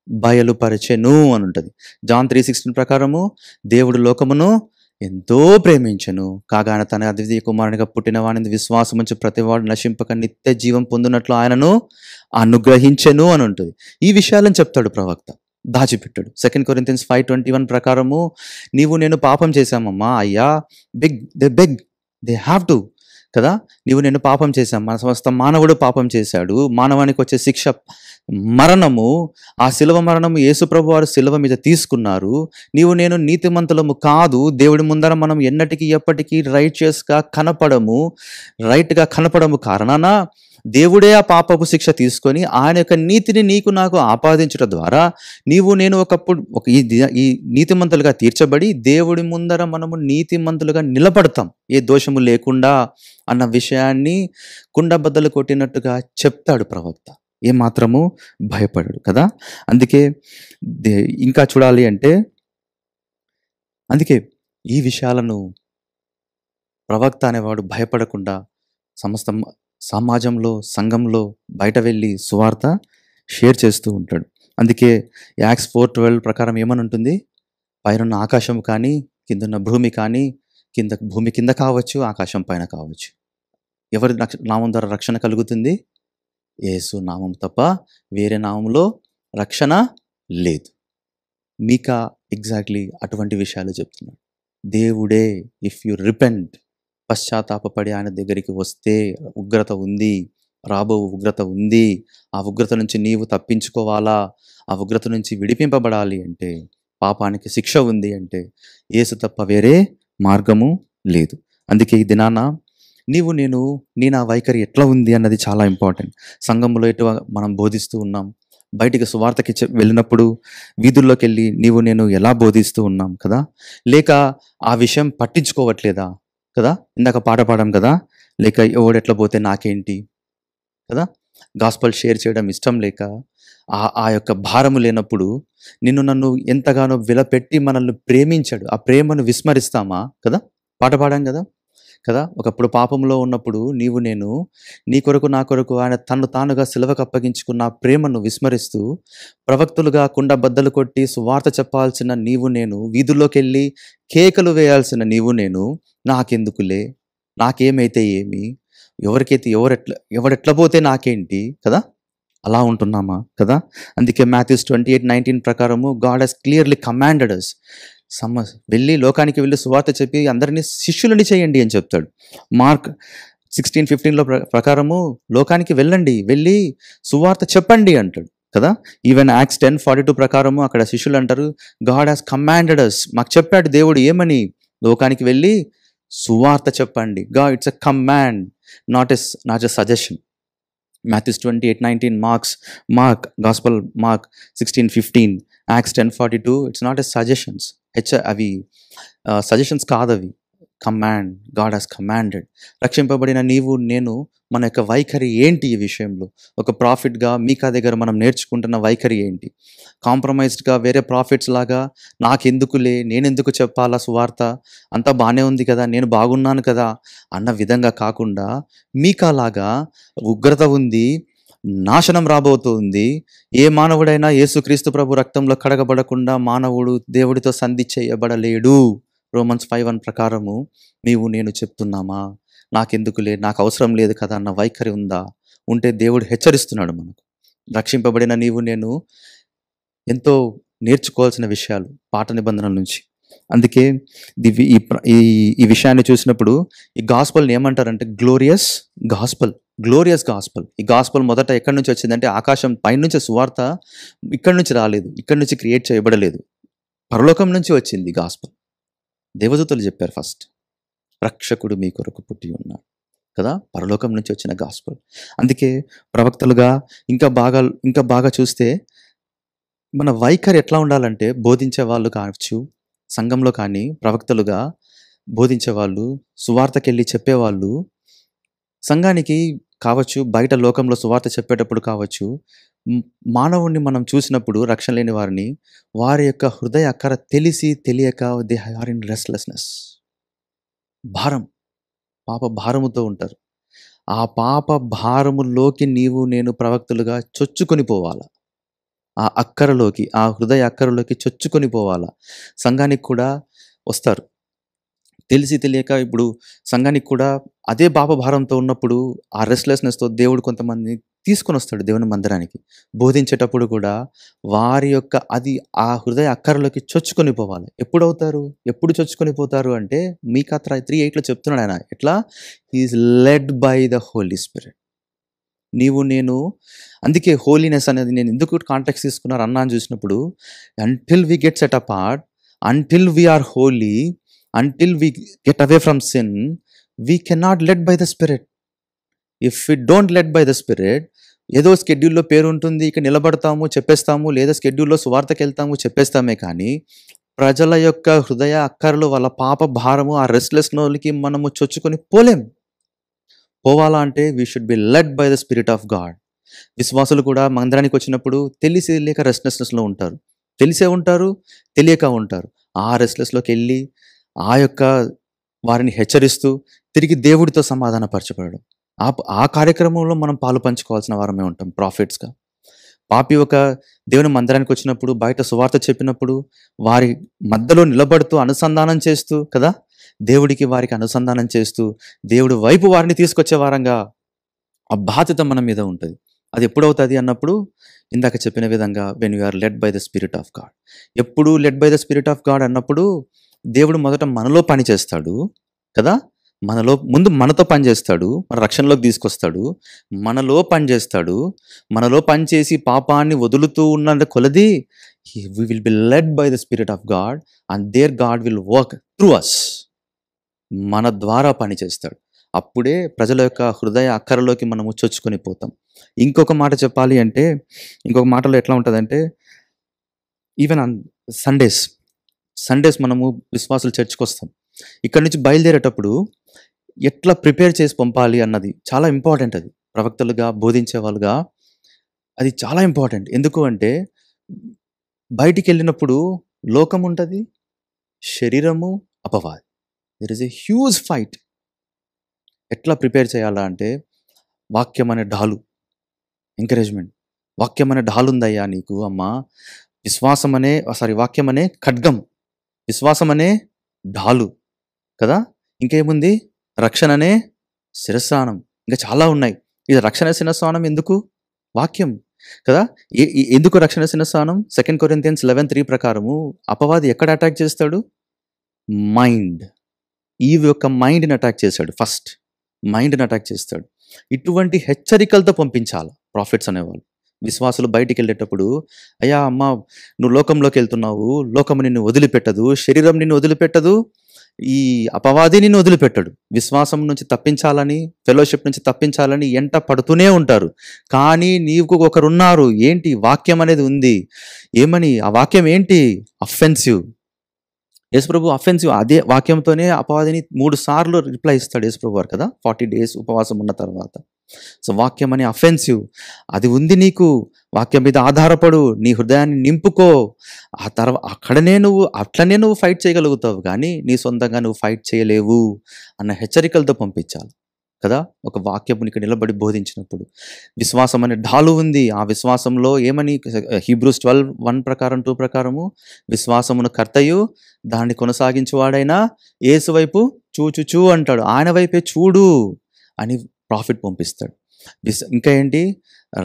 బయలుపరచెను అని ఉంటుంది. John 3:16 ప్రకారము దేవుడు లోకమును ఎంతో ప్రేమించెను, కాగా ఆయన తన అద్వితీయ కుమారునిగా పుట్టిన వాని విశ్వాసం ఉంచి ప్రతివాడు నశింపక నిత్య జీవం పొందినట్లు ఆయనను అనుగ్రహించెను అని ఉంటుంది. ఈ విషయాలను చెప్తాడు ప్రవక్త దాచిపెట్టాడు. 2 Corinthians 5:21 ప్రకారము నీవు నేను పాపం చేశామమ్మా అయ్యా, బెగ్ దే హ్యావ్ టు కదా, నీవు నేను పాపం చేశాం, మన సమస్త మానవుడు పాపం చేశాడు, మానవానికి వచ్చే శిక్ష మరణము, ఆ శిలువ మరణము యేసుప్రభు వారు శిలువ మీద తీసుకున్నారు. నీవు నేను నీతిమంతులము కాదు, దేవుడి ముందర మనం ఎన్నటికీ ఎప్పటికీ రైట్గా కనపడము కారణాన దేవుడే ఆ పాపపు శిక్ష తీసుకొని ఆయన యొక్క నీతిని నీకు నాకు ఆపాదించడం ద్వారా నీవు నేను ఒకప్పుడు ఈ నీతిమంతులుగా తీర్చబడి దేవుడి ముందర మనము నీతిమంతులుగా నిలబడతాం, ఏ దోషము లేకుండా అన్న విషయాన్ని కుండబద్దలు కొట్టినట్టుగా చెప్తాడు ప్రవక్త. ఏమాత్రము భయపడడు కదా. అందుకే ఇంకా చూడాలి అంటే, అందుకే ఈ విషయాలను ప్రవక్త అనేవాడు భయపడకుండా సమస్త సమాజంలో, సంఘంలో బయట వెళ్ళి సువార్త షేర్ చేస్తూ ఉంటాడు. అందుకే యాక్ట్స్ 4:12 ప్రకారం ఏమని ఉంటుంది, పైన ఆకాశం కానీ కిందన్న భూమి కానీ, భూమి కింద కావచ్చు, ఆకాశం పైన కావచ్చు, ఎవరి నామం ద్వారా రక్షణ కలుగుతుంది? యేసు నామం తప్ప వేరే నామంలో రక్షణ లేదు. మీకా ఎగ్జాక్ట్లీ అటువంటి విషయాలు చెప్తున్నాడు. దేవుడే, ఇఫ్ యు రిపెంట్, పశ్చాత్తాపపడి ఆయన దగ్గరికి వస్తే ఉగ్రత ఉంది, రాబో ఉగ్రత ఉంది, ఆ ఉగ్రత నుంచి నీవు తప్పించుకోవాలా, ఆ ఉగ్రత నుంచి విడిపింపబడాలి అంటే, పాపానికి శిక్ష ఉంది అంటే యేసు తప్ప వేరే మార్గము లేదు. అందుకే ఈ దినాన నీ నా వైఖరి ఎట్లా ఉంది అన్నది చాలా ఇంపార్టెంట్. సంఘంలో ఎటు మనం బోధిస్తూ ఉన్నాం, బయటికి సువార్తకి వెళ్ళినప్పుడు వీధుల్లోకి వెళ్ళి నేను ఎలా బోధిస్తూ ఉన్నాం కదా, లేక ఆ విషయం పట్టించుకోవట్లేదా కదా, ఇందాక పాట పాడాం కదా, లేక ఎవడెట్లా పోతే నాకేంటి కదా, గాస్పల్ షేర్ చేయడం ఇష్టం లేక ఆ యొక్క భారము లేనప్పుడు నన్ను ఎంతగానో విలపెట్టి మనల్ని ప్రేమించాడు, ఆ ప్రేమను విస్మరిస్తామా కదా, పాట పాడాం కదా కదా. ఒకప్పుడు పాపంలో ఉన్నప్పుడు నీ కొరకు నా కొరకు ఆయన తను తానుగా సిలువకు అప్పగించుకున్న ప్రేమను విస్మరిస్తూ ప్రవక్తులుగా కుండ బద్దలు కొట్టి సువార్త చెప్పాల్సిన వీధుల్లోకి వెళ్ళి కేకలు వేయాల్సిన నాకెందుకులే, నాకేమైతే ఏమి, ఎవరెట్లా పోతే నాకేంటి కదా, అలా ఉంటున్నామా కదా. అందుకే మాథ్యూస్ 28:19 ప్రకారము God has clearly commanded us వెళ్ళి లోకానికి వెళ్ళి సువార్త చెప్పి అందరినీ శిష్యులని చేయండి అని చెప్తాడు. మార్క్ 16:15 ప్రకారము లోకానికి వెళ్ళి సువార్త చెప్పండి అంటాడు కదా. ఈవెన్ యాక్ట్స్ 10:42 ప్రకారము అక్కడ శిష్యులు అంటారు, గాడ్ హాస్ కమాండెడ్ us, మాకు చెప్పాడు దేవుడు ఏమని, లోకానికి వెళ్ళి సువార్త చెప్పండి. It's a command, not a suggestion. Matthew 28:19, Mark Gospel, Mark 16:15, Acts 10:42. It's not a suggestions. అవి సజెషన్స్ కాదవి, కమాండ్. God has commanded. రక్షింపబడిన నేను మన యొక్క వైఖరి ఏంటి ఈ విషయంలో? ఒక ప్రాఫిట్గా మీకా దగ్గర మనం నేర్చుకుంటున్న వైఖరి ఏంటి? కాంప్రమైజ్డ్గా వేరే ప్రాఫిట్స్ లాగా నాకెందుకులే, నేనెందుకు చెప్పాలా సువార్త, అంతా బాగానే ఉంది కదా, నేను బాగున్నాను కదా అన్న విధంగా కాకుండా మీకా లాగా ఉగ్రత ఉంది, నాశనం రాబోతుంది, ఏ మానవుడైనా యేసుక్రీస్తు ప్రభు రక్తంలో కడగబడకుండా మానవుడు దేవుడితో సంధి చేయబడలేడు. రోమన్స్ 5:1 ప్రకారము నేను చెప్తున్నామా, నాకెందుకులే, నాకు అవసరం లేదు కదా అన్న వైఖరి ఉందా? ఉంటే దేవుడు హెచ్చరిస్తున్నాడు మనకు. రక్షింపబడిన నేను ఎంతో నేర్చుకోవాల్సిన విషయాలు పాత నిబంధనల నుంచి. అందుకే ఈ విషయాన్ని చూసినప్పుడు ఈ గాస్పల్ని ఏమంటారంటే గ్లోరియస్ గాస్పల్. ఈ గాస్పల్ మొదట ఎక్కడి నుంచి వచ్చిందంటే ఆకాశం పైనుంచి సువార్త ఇక్కడి నుంచి రాలేదు, ఇక్కడి నుంచి క్రియేట్ చేయబడలేదు, పరలోకం నుంచి వచ్చింది గాస్పల్. దేవదూతలు చెప్పారు ఫస్ట్, రక్షకుడు మీ కొరకు పుట్టి ఉన్నాడు కదా, పరలోకం నుంచి వచ్చిన గాస్పల్. అందుకే ప్రవక్తలుగా ఇంకా బాగా చూస్తే మన వైఖరి ఎట్లా ఉండాలంటే, బోధించే వాళ్ళు కావచ్చు సంఘంలో కానీ, ప్రవక్తలుగా బోధించేవాళ్ళు, సువార్తకెళ్ళి చెప్పేవాళ్ళు, సంఘానికి కావచ్చు, బయట లోకంలో సువార్త చెప్పేటప్పుడు కావచ్చు, మానవుణ్ణి మనం చూసినప్పుడు రక్షణ లేని వారిని, వారి యొక్క హృదయ అక్కర తెలియక దే ఆర్ ఇన్ రెస్ట్లెస్నెస్, పాప భారముతో ఉంటారు. ఆ పాప భారములోకి నేను ప్రవక్తలుగా చొచ్చుకొని పోవాలా, ఆ అక్కరలోకి, ఆ హృదయ అక్కరలోకి చొచ్చుకొని పోవాలా. సంఘానికి కూడా వస్తారు తెలియక. ఇప్పుడు సంఘానికి కూడా అదే పాప భారంతో ఉన్నప్పుడు, ఆ రెస్ట్లెస్నెస్తో దేవుడు కొంతమంది తీసుకొని వస్తాడు దేవుని మందిరానికి. బోధించేటప్పుడు కూడా వారి యొక్క అది ఆ హృదయ అక్కరలోకి చొచ్చుకొని పోవాలి. ఎప్పుడు చొచ్చుకొని పోతారు అంటే మీకా 3:8 చెప్తున్నాడు ఆయన. ఎట్లా? He is led by the Holy Spirit. నీవు నేను అందుకే హోలీనెస్ అనేది నేను ఎందుకు కాంటెక్స్ట్ తీసుకున్నారు అన్నా అని చూసినప్పుడు, until we get set apart, until we are holy, until we get away from sin, we cannot led by the spirit. If we don't led by the spirit, ఏదో స్కెడ్యూల్లో పేరు ఉంటుంది, ఇక్కడ నిలబడతాము చెప్పేస్తాము, లేదా స్కెడ్యూల్లో సువార్తకి వెళ్తాము చెప్పేస్తామే కానీ ప్రజల యొక్క హృదయ అక్కరలు, వాళ్ళ పాప భారము, ఆ రెస్ట్లెస్నోళ్ళకి మనము చొచ్చుకొని పోలేం. పోవాలా అంటే we should be lead by the spirit of God. విశ్వాసులు కూడా మందిరానికి వచ్చినప్పుడు తెలిసి తెలియక రెస్ట్లెస్నెస్లో ఉంటారు, తెలిసే ఉంటారు, తెలియక ఉంటారు. ఆ రెస్ట్లెస్లోకి వెళ్ళి ఆ యొక్క వారిని హెచ్చరిస్తూ తిరిగి దేవుడితో సమాధానపరచబడడం, ఆ కార్యక్రమంలో మనం పాలు పంచుకోవాల్సిన వారమే ఉంటాం ప్రాఫిట్స్గా. పాపి ఒక దేవుని మందిరానికి వచ్చినప్పుడు బయట సువార్త చెప్పినప్పుడు వారి మధ్యలో నిలబడుతూ అనుసంధానం చేస్తూ కదా, దేవుడికి వారికి అనుసంధానం చేస్తూ దేవుడి వైపు వారిని తీసుకొచ్చే వారంగా ఆ బాధ్యత మన మీద ఉంటుంది. అది ఎప్పుడవుతుంది అన్నప్పుడు ఇందాక చెప్పిన విధంగా when you are led by the spirit of God. ఎప్పుడు led by the spirit of God అన్నప్పుడు దేవుడు మొదట మనలో పని చేస్తాడు కదా, మనతో పని చేస్తాడు, మన రక్షణలోకి తీసుకొస్తాడు, మనలో పని చేస్తాడు. మనలో పని చేసి పాపాన్ని వదులుతూ ఉన్న కొలది we will be led by the spirit of God and there God will work through us. మన ద్వారా పని చేస్తాడు. అప్పుడే ప్రజల యొక్క హృదయ అక్కరలోకి మనము చొచ్చుకొని పోతాం. ఇంకొక మాట చెప్పాలి అంటే, ఇంకొక మాటలో ఎట్లా ఉంటుందంటే, ఈవెన్ సండేస్ మనము విశ్వాసులు చర్చ్కి వస్తాం. ఇక్కడ నుంచి బయలుదేరేటప్పుడు ఎట్లా ప్రిపేర్ చేసి పంపాలి అన్నది చాలా ఇంపార్టెంట్. అది ప్రవక్తలుగా బోధించే వాళ్ళుగా అది చాలా ఇంపార్టెంట్. ఎందుకు అంటే బయటికి వెళ్ళినప్పుడు లోకం ఉంటుంది, శరీరము, అపవాది. There is a huge fight. ఎట్లా ప్రిపేర్ చేయాలా అంటే వాక్యం అనే ఢాలు, ఎంకరేజ్మెంట్. వాక్యం అనే ఢాలు ఉందయ్యా నీకు అమ్మా, వాక్యం అనే ఖడ్గం, విశ్వాసం అనే ఢాలు కదా. ఇంకేముంది? రక్షణ అనే శిరస్సానం. ఇంకా చాలా ఉన్నాయి. ఇది రక్షణ శిరస్సానం ఎందుకు? వాక్యం కదా. ఎందుకు రక్షణ శిరస్సానం? 2 Corinthians 11:3 ప్రకారము అపవాది ఎక్కడ అటాక్ చేస్తాడు? మైండ్. ఈవ్ యొక్క మైండ్ని అటాక్ చేశాడు. ఫస్ట్ మైండ్ని అటాక్ చేస్తాడు. ఇటువంటి హెచ్చరికలతో పంపించాలి ప్రాఫిట్స్ అనేవాళ్ళు. విశ్వాసులు బయటికి వెళ్ళేటప్పుడు, అయ్యా అమ్మ నువ్వు లోకంలోకి వెళ్తున్నావు, లోకము నిన్ను వదిలిపెట్టదు, శరీరం నిన్ను వదిలిపెట్టదు, ఈ అపవాది నిన్ను వదిలిపెట్టడు. విశ్వాసం నుంచి తప్పించాలని, ఫెలోషిప్ నుంచి తప్పించాలని ఎంట పడుతూనే ఉంటారు. కానీ నీకు ఒకరున్నారు. ఏంటి? వాక్యం అనేది ఉంది. ఏమని? ఆ వాక్యం ఏంటి? అఫెన్సివ్. యేసుప్రభు అఫెన్సివ్. అదే వాక్యంతోనే అపవాదిని 3 సార్లు రిప్లై ఇస్తాడు యేసుప్రభు వారు కదా, 40 days ఉపవాసం ఉన్న తర్వాత. సో వాక్యం అనే అఫెన్సివ్ అది ఉంది నీకు. వాక్యం మీద ఆధారపడు, నీ హృదయాన్ని నింపుకో. ఆ తర్వాత అట్లనే నువ్వు ఫైట్ చేయగలుగుతావు, కానీ నీ సొంతంగా నువ్వు ఫైట్ చేయలేవు అన్న హెచ్చరికలతో పంపించాలి కదా. ఒక వాక్యమునికి నిలబడి బోధించినప్పుడు విశ్వాసం అనే ఢాలు ఉంది. ఆ విశ్వాసంలో ఏమని? హీబ్రూస్ 12:1 ప్రకారం 2 ప్రకారము విశ్వాసమును కర్తయు దాన్ని కొనసాగించువాడైనా యేసు వైపు చూచుచూ అంటాడు. ఆయన వైపే చూడు అని ప్రాఫిట్ పంపిస్తాడు. ఇంకా ఏంటి?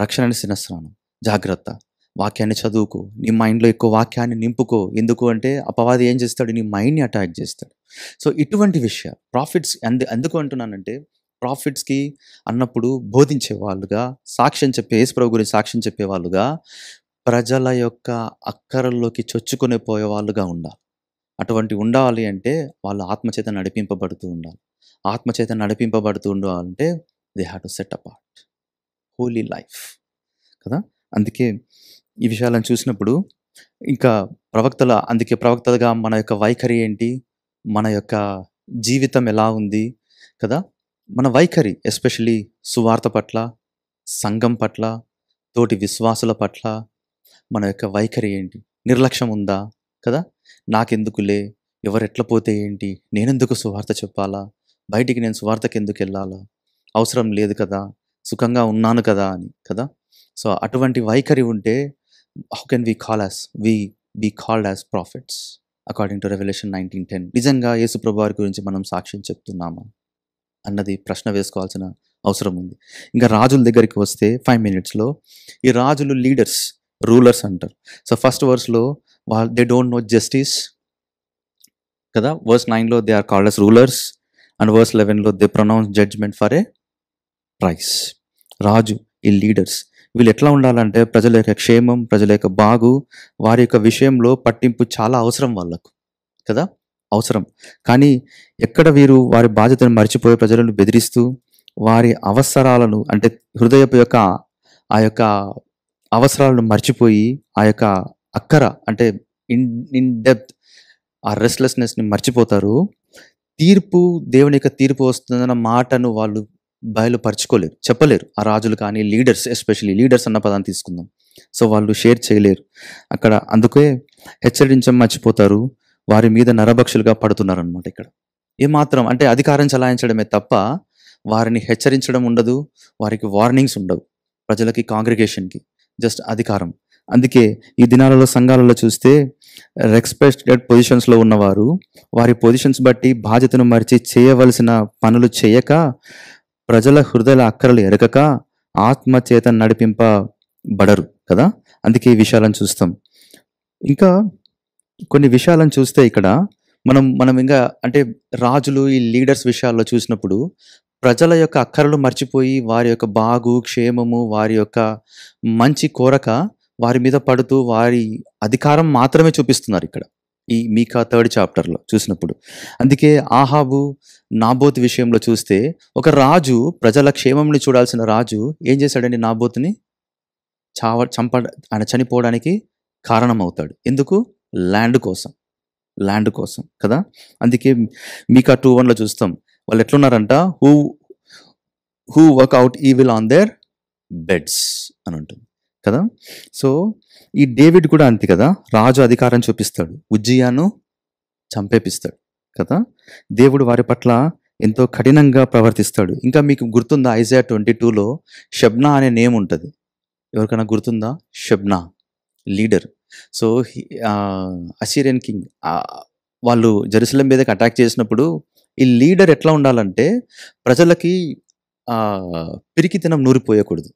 రక్షణ శిరస్సానం. జాగ్రత్త, వాక్యాన్ని చదువుకో, నీ మైండ్లో ఎక్కువ వాక్యాన్ని నింపుకో. ఎందుకు అంటే అపవాది ఏం చేస్తాడు? నీ మైండ్ని అటాక్ చేస్తాడు. సో ఇటువంటి విషయాలు ప్రాఫిట్స్ ఎందుకు అంటున్నానంటే, ప్రాఫిట్స్కి అన్నప్పుడు బోధించే వాళ్ళుగా, సాక్ష్యం చెప్పే, యేసుప్రభు గురించి సాక్ష్యం చెప్పే వాళ్ళుగా, ప్రజల యొక్క అక్కరల్లోకి చొచ్చుకొని పోయే వాళ్ళుగా ఉండాలి. అటువంటి ఉండాలి అంటే వాళ్ళు ఆత్మచేత నడిపింపబడుతూ ఉండాలి. ఆత్మచేత నడిపింపబడుతూ ఉండాలంటే they have to set apart Holi life కదా. అందుకే ఈ విషయాలను చూసినప్పుడు ఇంకా ప్రవక్తలుగా మన యొక్క వైఖరి ఏంటి, మన యొక్క జీవితం ఎలా ఉంది కదా, మన వైఖరి ఎస్పెషలీ సువార్త పట్ల, సంఘం పట్ల, తోటి విశ్వాసుల పట్ల మన యొక్క వైఖరి ఏంటి? నిర్లక్ష్యం ఉందా కదా? నాకెందుకులే, ఎవరెట్లా పోతే ఏంటి, నేనెందుకు సువార్త చెప్పాలా, బయటికి నేను సువార్తకి ఎందుకు వెళ్ళాలా, అవసరం లేదు కదా, సుఖంగా ఉన్నాను కదా అని కదా. సో అటువంటి వైఖరి ఉంటే how can we be called as prophets according to revolution 19:10? నిజంగా యేసుప్రభు వారి గురించి మనం సాక్ష్యం చెప్తున్నామా అన్నది ప్రశ్న వేసుకోవాల్సిన అవసరం ఉంది. ఇంకా రాజుల దగ్గరికి వస్తే 5 minutesలో ఈ రాజులు లీడర్స్, రూలర్స్ అంటారు. సో ఫస్ట్ వర్స్లో దే డోంట్ నో జస్టిస్ కదా. వర్స్ 9లో they are called as rulers and verse 11లో they pronounce judgment for a price. రాజు, ఈ లీడర్స్ వీళ్ళు ఎట్లా ఉండాలంటే ప్రజల యొక్క క్షేమం, ప్రజల యొక్క బాగు, వారి యొక్క విషయంలో పట్టింపు చాలా అవసరం వాళ్ళకు కదా, అవసరం. కానీ ఎక్కడ వీరు వారి బాధ్యతను మర్చిపోయి ప్రజలను బెదిరిస్తూ వారి అవసరాలను అంటే హృదయపు యొక్క ఆ యొక్క అవసరాలను మర్చిపోయి ఆ యొక్క అక్కర అంటే ఇన్ డెప్త్ ఆ రెస్ట్లెస్నెస్ని మర్చిపోతారు. తీర్పు, దేవుని యొక్క తీర్పు వస్తుందన్న మాటను వాళ్ళు బయలుపరచుకోలేరు, చెప్పలేరు. ఆ రాజులు కానీ లీడర్స్, ఎస్పెషల్లీ లీడర్స్ అన్న పదాన్ని తీసుకుందాం. సో వాళ్ళు షేర్ చేయలేరు అక్కడ. అందుకే హెచ్చరించడం మర్చిపోతారు, వారి మీద నరభక్షులుగా పడుతున్నారు అనమాట. ఇక్కడ ఏమాత్రం అంటే అధికారం చలాయించడమే తప్ప వారిని హెచ్చరించడం ఉండదు, వారికి వార్నింగ్స్ ఉండవు. ప్రజలకి, కాంగ్రిగేషన్కి జస్ట్ అధికారం. అందుకే ఈ దినాలలో సంఘాలలో చూస్తే రెస్పెక్టెడ్ పొజిషన్స్లో ఉన్నవారు వారి పొజిషన్స్ బట్టి బాధ్యతను మరిచి చేయవలసిన పనులు చేయక, ప్రజల హృదయాల అక్కరలు ఎరగక ఆత్మచేత నడిపింపబడరు కదా. అందుకే ఈ విషయాలను చూస్తాం. ఇంకా కొన్ని విషయాలను చూస్తే ఇక్కడ మనం ఇంకా అంటే రాజులు, ఈ లీడర్స్ విషయాల్లో చూసినప్పుడు ప్రజల యొక్క అక్కరలు మర్చిపోయి వారి యొక్క బాగు, క్షేమము, వారి యొక్క మంచి కోరక వారి మీద పడుతూ వారి అధికారం మాత్రమే చూపిస్తున్నారు ఇక్కడ ఈ మీకా 3rd chapterలో చూసినప్పుడు. అందుకే ఆహాబు, నాబోతు విషయంలో చూస్తే ఒక రాజు ప్రజల క్షేమంని చూడాల్సిన రాజు ఏం చేశాడండి? నాబోతుని ఆయన చనిపోవడానికి కారణమవుతాడు. ఎందుకు? ల్యాండ్ కోసం కదా. అందుకే మీకా 2:1లో చూస్తాం వాళ్ళు ఎట్లున్నారంట, who work out evil on their beds అని ఉంటుంది కదా. సో ఈ డేవిడ్ కూడా అంతే కదా, రాజు అధికారం చూపిస్తాడు, ఉజ్జియాను చంపేపిస్తాడు కదా. దేవుడు వారి పట్ల ఎంతో కఠినంగా ప్రవర్తిస్తాడు. ఇంకా మీకు గుర్తుందా, ఐజయా 22లో షబ్నా అనే నేమ్ ఉంటుంది. ఎవరికైనా గుర్తుందా? షబ్నా లీడర్. సో అసిరియన్ కింగ్ వాళ్ళు జెరూసలేం మీదకి అటాక్ చేసినప్పుడు ఈ లీడర్ ఎట్లా ఉండాలంటే ప్రజలకి పిరికితనం నూరిపోయకూడదు,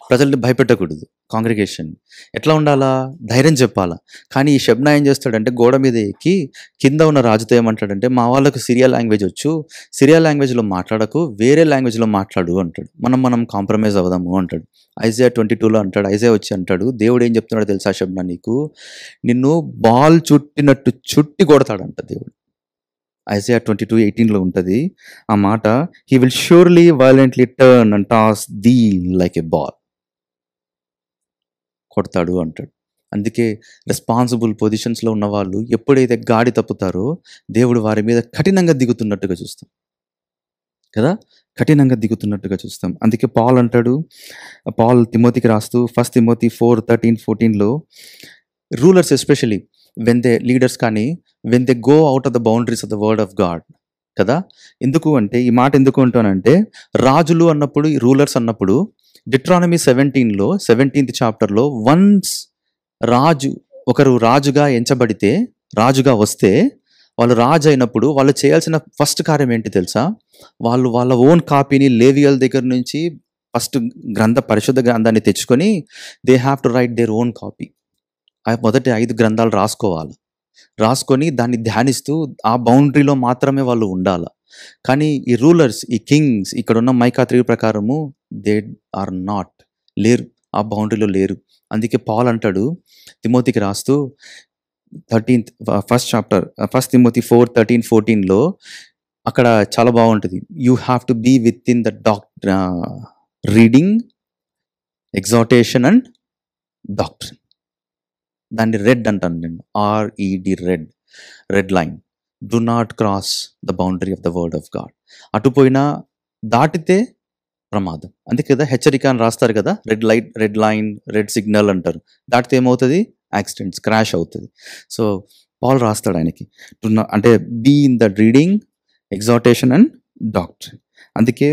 ప్రజల్ని భయపెట్టకూడదు, కాంగ్రిగేషన్ ఎట్లా ఉండాలా? ధైర్యం చెప్పాలా. కానీ ఈ షబ్నా ఏం చేస్తాడంటే గోడ మీద ఎక్కి కింద ఉన్న రాజుతో ఏమంటాడంటే, మా వాళ్ళకు సిరియా లాంగ్వేజ్ వచ్చు, సిరియా లాంగ్వేజ్లో మాట్లాడకు, వేరే లాంగ్వేజ్లో మాట్లాడు అంటాడు. మనం కాంప్రమైజ్ అవుదాము అంటాడు. ఐజయా 22లో అంటాడు, ఐజయా వచ్చి అంటాడు, దేవుడు ఏం చెప్తున్నాడో తెలుసా షబ్నా నీకు, నిన్ను బాల్ చుట్టినట్టు చుట్టి కొడతాడంట దేవుడు. ఐజయా 22:18లో ఉంటుంది ఆ మాట, he will surely violently turn and toss దీ లైక్ ఎ బాల్, కొడతాడు అంటాడు. అందుకే రెస్పాన్సిబుల్ పొజిషన్స్లో ఉన్న వాళ్ళు ఎప్పుడైతే గాడి తప్పుతారో దేవుడు వారి మీద కఠినంగా దిగుతున్నట్టుగా చూస్తాం కదా, కఠినంగా దిగుతున్నట్టుగా చూస్తాం. అందుకే పాల్ తిమోతికి రాస్తూ 1 Timothy 4:13-14లో rulers especially when they leaders కానీ when they go out of the boundaries of the word of God కదా. ఎందుకు అంటే ఈ మాట ఎందుకు అంటానంటే, రాజులు అన్నప్పుడు, రూలర్స్ అన్నప్పుడు డిట్రానమీ 17లో 17th chapterలో వన్స్ ఒకరు రాజుగా ఎంచబడితే, రాజుగా వస్తే, వాళ్ళు రాజు అయినప్పుడు వాళ్ళు చేయాల్సిన ఫస్ట్ కార్యం ఏంటి తెలుసా? వాళ్ళు వాళ్ళ ఓన్ కాపీని లేవియల దగ్గర నుంచి ఫస్ట్ పరిశుద్ధ గ్రంథాన్ని తెచ్చుకొని they have to right their own copy. మొదటి 5 గ్రంథాలు రాసుకొని దాన్ని ధ్యానిస్తూ ఆ బౌండరీలో మాత్రమే వాళ్ళు ఉండాలి. కానీ ఈ రూలర్స్, ఈ కింగ్స్, ఇక్కడ ఉన్న మైకా 3 ప్రకారము దే ఆర్ లేరు, ఆ బౌండరీలో లేరు. అందుకే పాల్ అంటాడు తిమోతికి రాస్తూ 1 Timothy 4:13-14లో అక్కడ చాలా బాగుంటుంది. You have to be within the reading, exhortation and doctrine. దాన్ని రెడ్ అంటాను నేను, RED, red line. Do not cross the boundary of the word of God. అటుపోయినా దాటితే ప్రమాదం. అందుకే కదా హెచ్చరిక అని రాస్తారు కదా, red light, red line, red signal అంటారు. దాటితే ఏమవుతుంది? యాక్సిడెంట్స్, క్రాష్ అవుతుంది. సో పాల్ రాస్తాడు ఆయనకి అంటే be in the reading, exhortation and doctrine. అందుకే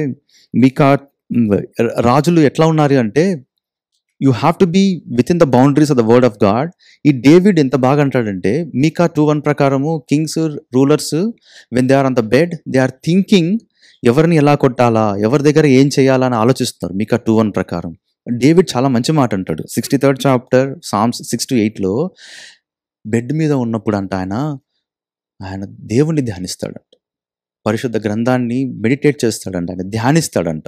మీకా రాజులు ఎట్లా ఉన్నారు అంటే you have to be within the boundaries of the word of God. ఈ డేవిడ్ ఎంత బాగా అంటాడంటే మీకా 2:1 ప్రకారము kings, rulers when they are on the bed they are thinking ఎవరిని ఎలా కొట్టాలా, ఎవరి దగ్గర ఏం చేయాలా అని ఆలోచిస్తున్నారు మీకా 2:1 ప్రకారం. డేవిడ్ చాలా మంచి మాట అంటాడు. 63rd చాప్టర్ సామ్స్ 6-8లో బెడ్ మీద ఉన్నప్పుడు అంట ఆయన దేవుణ్ణి ధ్యానిస్తాడంట. పరిశుద్ధ గ్రంథాన్ని మెడిటేట్ చేస్తాడంట, ఆయన ధ్యానిస్తాడంట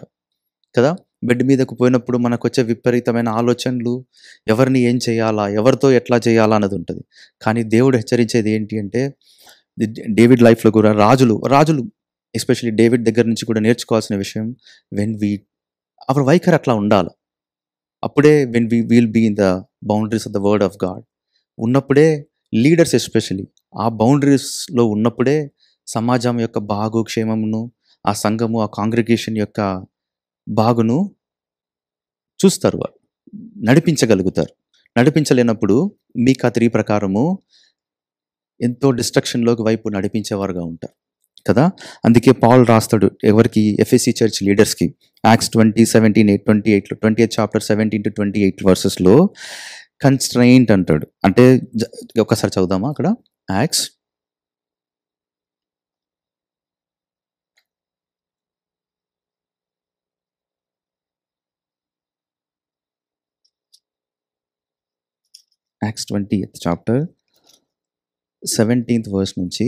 కదా. బెడ్ మీదకు పోయినప్పుడు మనకు వచ్చే విపరీతమైన ఆలోచనలు, ఎవరిని ఏం చేయాలా, ఎవరితో ఎట్లా చేయాలా అన్నది ఉంటుంది. కానీ దేవుడు హెచ్చరించేది ఏంటి అంటే, డేవిడ్ లైఫ్లో కూడా రాజులు ఎస్పెషల్లీ డేవిడ్ దగ్గర నుంచి కూడా నేర్చుకోవాల్సిన విషయం, అవర్ వైఖరి అట్లా ఉండాలి. అప్పుడే when will be in the boundaries of the word of God ఉన్నప్పుడే, లీడర్స్ ఎస్పెషల్లీ ఆ బౌండరీస్లో ఉన్నప్పుడే సమాజం యొక్క బాగు క్షేమమును, ఆ సంఘము, ఆ కాంగ్రిగేషన్ యొక్క బాగును చూస్తారు, వాళ్ళు నడిపించగలుగుతారు. నడిపించలేనప్పుడు మీకా 3 ప్రకారము ఎంతో డిస్ట్రక్షన్లోకి వైపు నడిపించేవారుగా ఉంటారు కదా. అందుకే పౌల్ రాస్తాడు ఎవరికి, ఎఫెసీ చర్చ్ లీడర్స్కి, యాక్ట్స్ 20:17-28 20th చాప్టర్ 17-28 వర్సెస్లో కన్స్ట్రైంట్ అంటాడు. అంటే ఒకసారి చదువుదామా అక్కడ, acts 20th chapter 17th verse నుంచి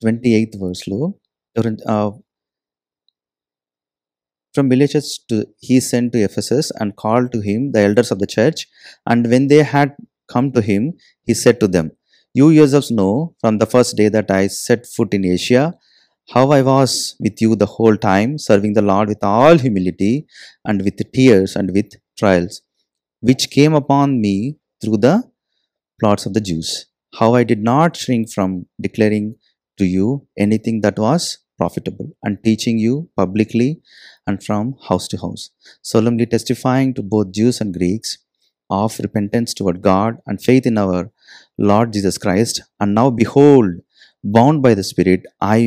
28th వర్స్లో, from Miletus he sent to Ephesus and called to him the elders of the church, and when they had come to him, he said to them, you yourselves know from the first day that I set foot in Asia, how I was with you the whole time, serving the Lord with all humility and with tears and with trials, which came upon me through the plots of the Jews, how I did not shrink from declaring to you anything that was profitable, and teaching you publicly and from house to house, solemnly testifying to both Jews and Greeks of repentance toward God and faith in our Lord Jesus Christ. And now behold, bound by the Spirit, I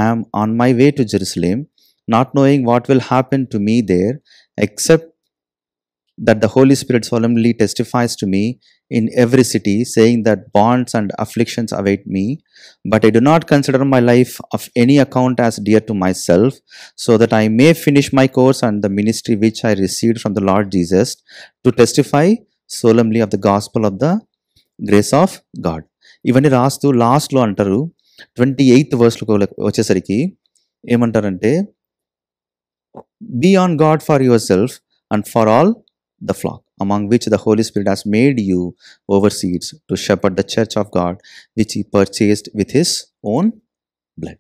am on my way to Jerusalem, not knowing what will happen to me there, except that the Holy Spirit solemnly testifies to me in every city, saying that bonds and afflictions await me. But I do not consider my life of any account as dear to myself, so that I may finish my course and the ministry which I received from the Lord Jesus, to testify solemnly of the gospel of the grace of God. ఇవన్నీ రాస్తూ లాస్ట్లో అంటారు 28th వర్స్లో వచ్చేసరికి ఏమంటారంటే, be on God for yourself and for all the flock, among which the Holy Spirit has made you overseers to shepherd the church of God, which he purchased with his own blood.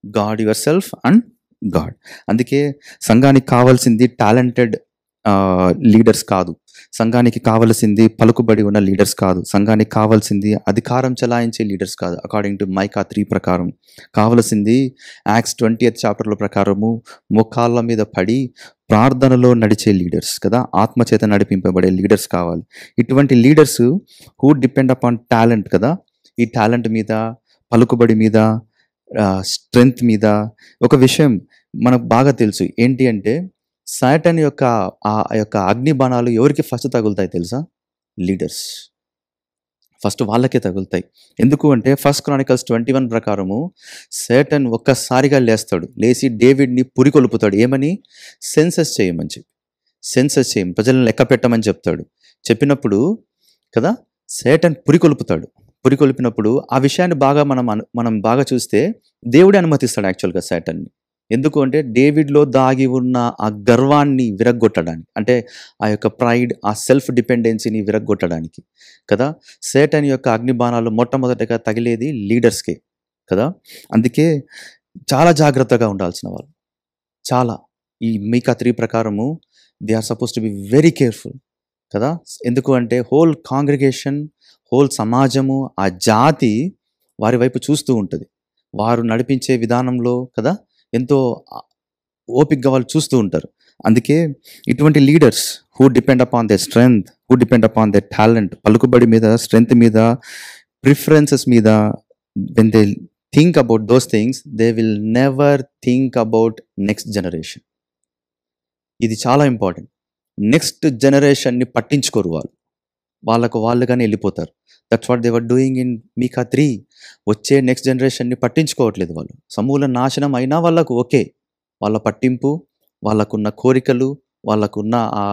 God yourself and God. అందుకే సంఘానికి కావాల్సింది talented leaders కాదు, సంఘానికి కావలసింది పలుకుబడి ఉన్న leaders కాదు, సంఘానికి కావాల్సింది అధికారం చలాయించే లీడర్స్ కాదు. అకార్డింగ్ టు మైకా 3 ప్రకారం కావలసింది యాక్ట్స్ 20th చాప్టర్ల ప్రకారము మోకాళ్ళ మీద పడి ప్రార్థనలో నడిచే లీడర్స్ కదా, ఆత్మచేత నడిపింపబడే లీడర్స్ కావాలి. ఇటువంటి leaders who depend upon talent కదా, ఈ టాలెంట్ మీద, పలుకుబడి మీద, స్ట్రెంగ్త్ మీద. ఒక విషయం మనకు బాగా తెలుసు ఏంటి అంటే, సాటన్ యొక్క ఆ యొక్క అగ్ని బాణాలు ఎవరికి ఫస్ట్ తగులుతాయి తెలుసా? లీడర్స్. ఫస్ట్ వాళ్ళకే తగులుతాయి. ఎందుకు అంటే 1 Chronicles 21 ప్రకారము సాటన్ ఒక్కసారిగా లేస్తాడు, లేచి డేవిడ్ని పురికొల్పుతాడు. ఏమని? సెన్సస్ చేయమని చెప్పి, సెన్సస్ చేయమని, ప్రజలను లెక్క పెట్టమని చెప్తాడు. చెప్పినప్పుడు కదా సాటన్ పురికొల్పుతాడు. పురికొల్పినప్పుడు ఆ విషయాన్ని బాగా మనం బాగా చూస్తే దేవుడే అనుమతిస్తాడు యాక్చువల్గా సాటన్ని. ఎందుకు అంటే డేవిడ్లో దాగి ఉన్న ఆ గర్వాన్ని విరగ్గొట్టడానికి, అంటే ఆ యొక్క ప్రైడ్, ఆ సెల్ఫ్ డిపెండెన్సీని విరగ్గొట్టడానికి కదా. సాటన్ యొక్క అగ్నిబాణాలు మొట్టమొదటిగా తగిలేది లీడర్స్కే కదా. అందుకే చాలా జాగ్రత్తగా ఉండాల్సిన వాళ్ళు, చాలా. ఈ మీకా 3 ప్రకారము they are suppose to be very careful కదా. ఎందుకు అంటే హోల్ కాంగ్రిగేషన్, హోల్ సమాజము, ఆ జాతి వారి వైపు చూస్తూ ఉంటుంది. వారు నడిపించే విధానంలో కదా ఎంతో ఓపికగా వాళ్ళు చూస్తూ ఉంటారు. అందుకే ఇటువంటి leaders who depend upon they strength, who depend upon they talent, పలుకుబడి మీద, స్ట్రెంగ్త్ మీద, ప్రిఫరెన్సెస్ మీద, when they think about those things, they will never think about next generation. ఇది చాలా ఇంపార్టెంట్. నెక్స్ట్ జనరేషన్ని పట్టించుకోరు వాళ్ళు. వాళ్ళకు వాళ్ళుగానే వెళ్ళిపోతారు. That's what they were doing in Micah 3. వచ్చే నెక్స్ట్ జనరేషన్ని పట్టించుకోవట్లేదు వాళ్ళు. సమూల నాశనం అయినా వాళ్ళకు ఓకే. వాళ్ళ పట్టింపు, వాళ్ళకున్న కోరికలు, వాళ్ళకున్న ఆ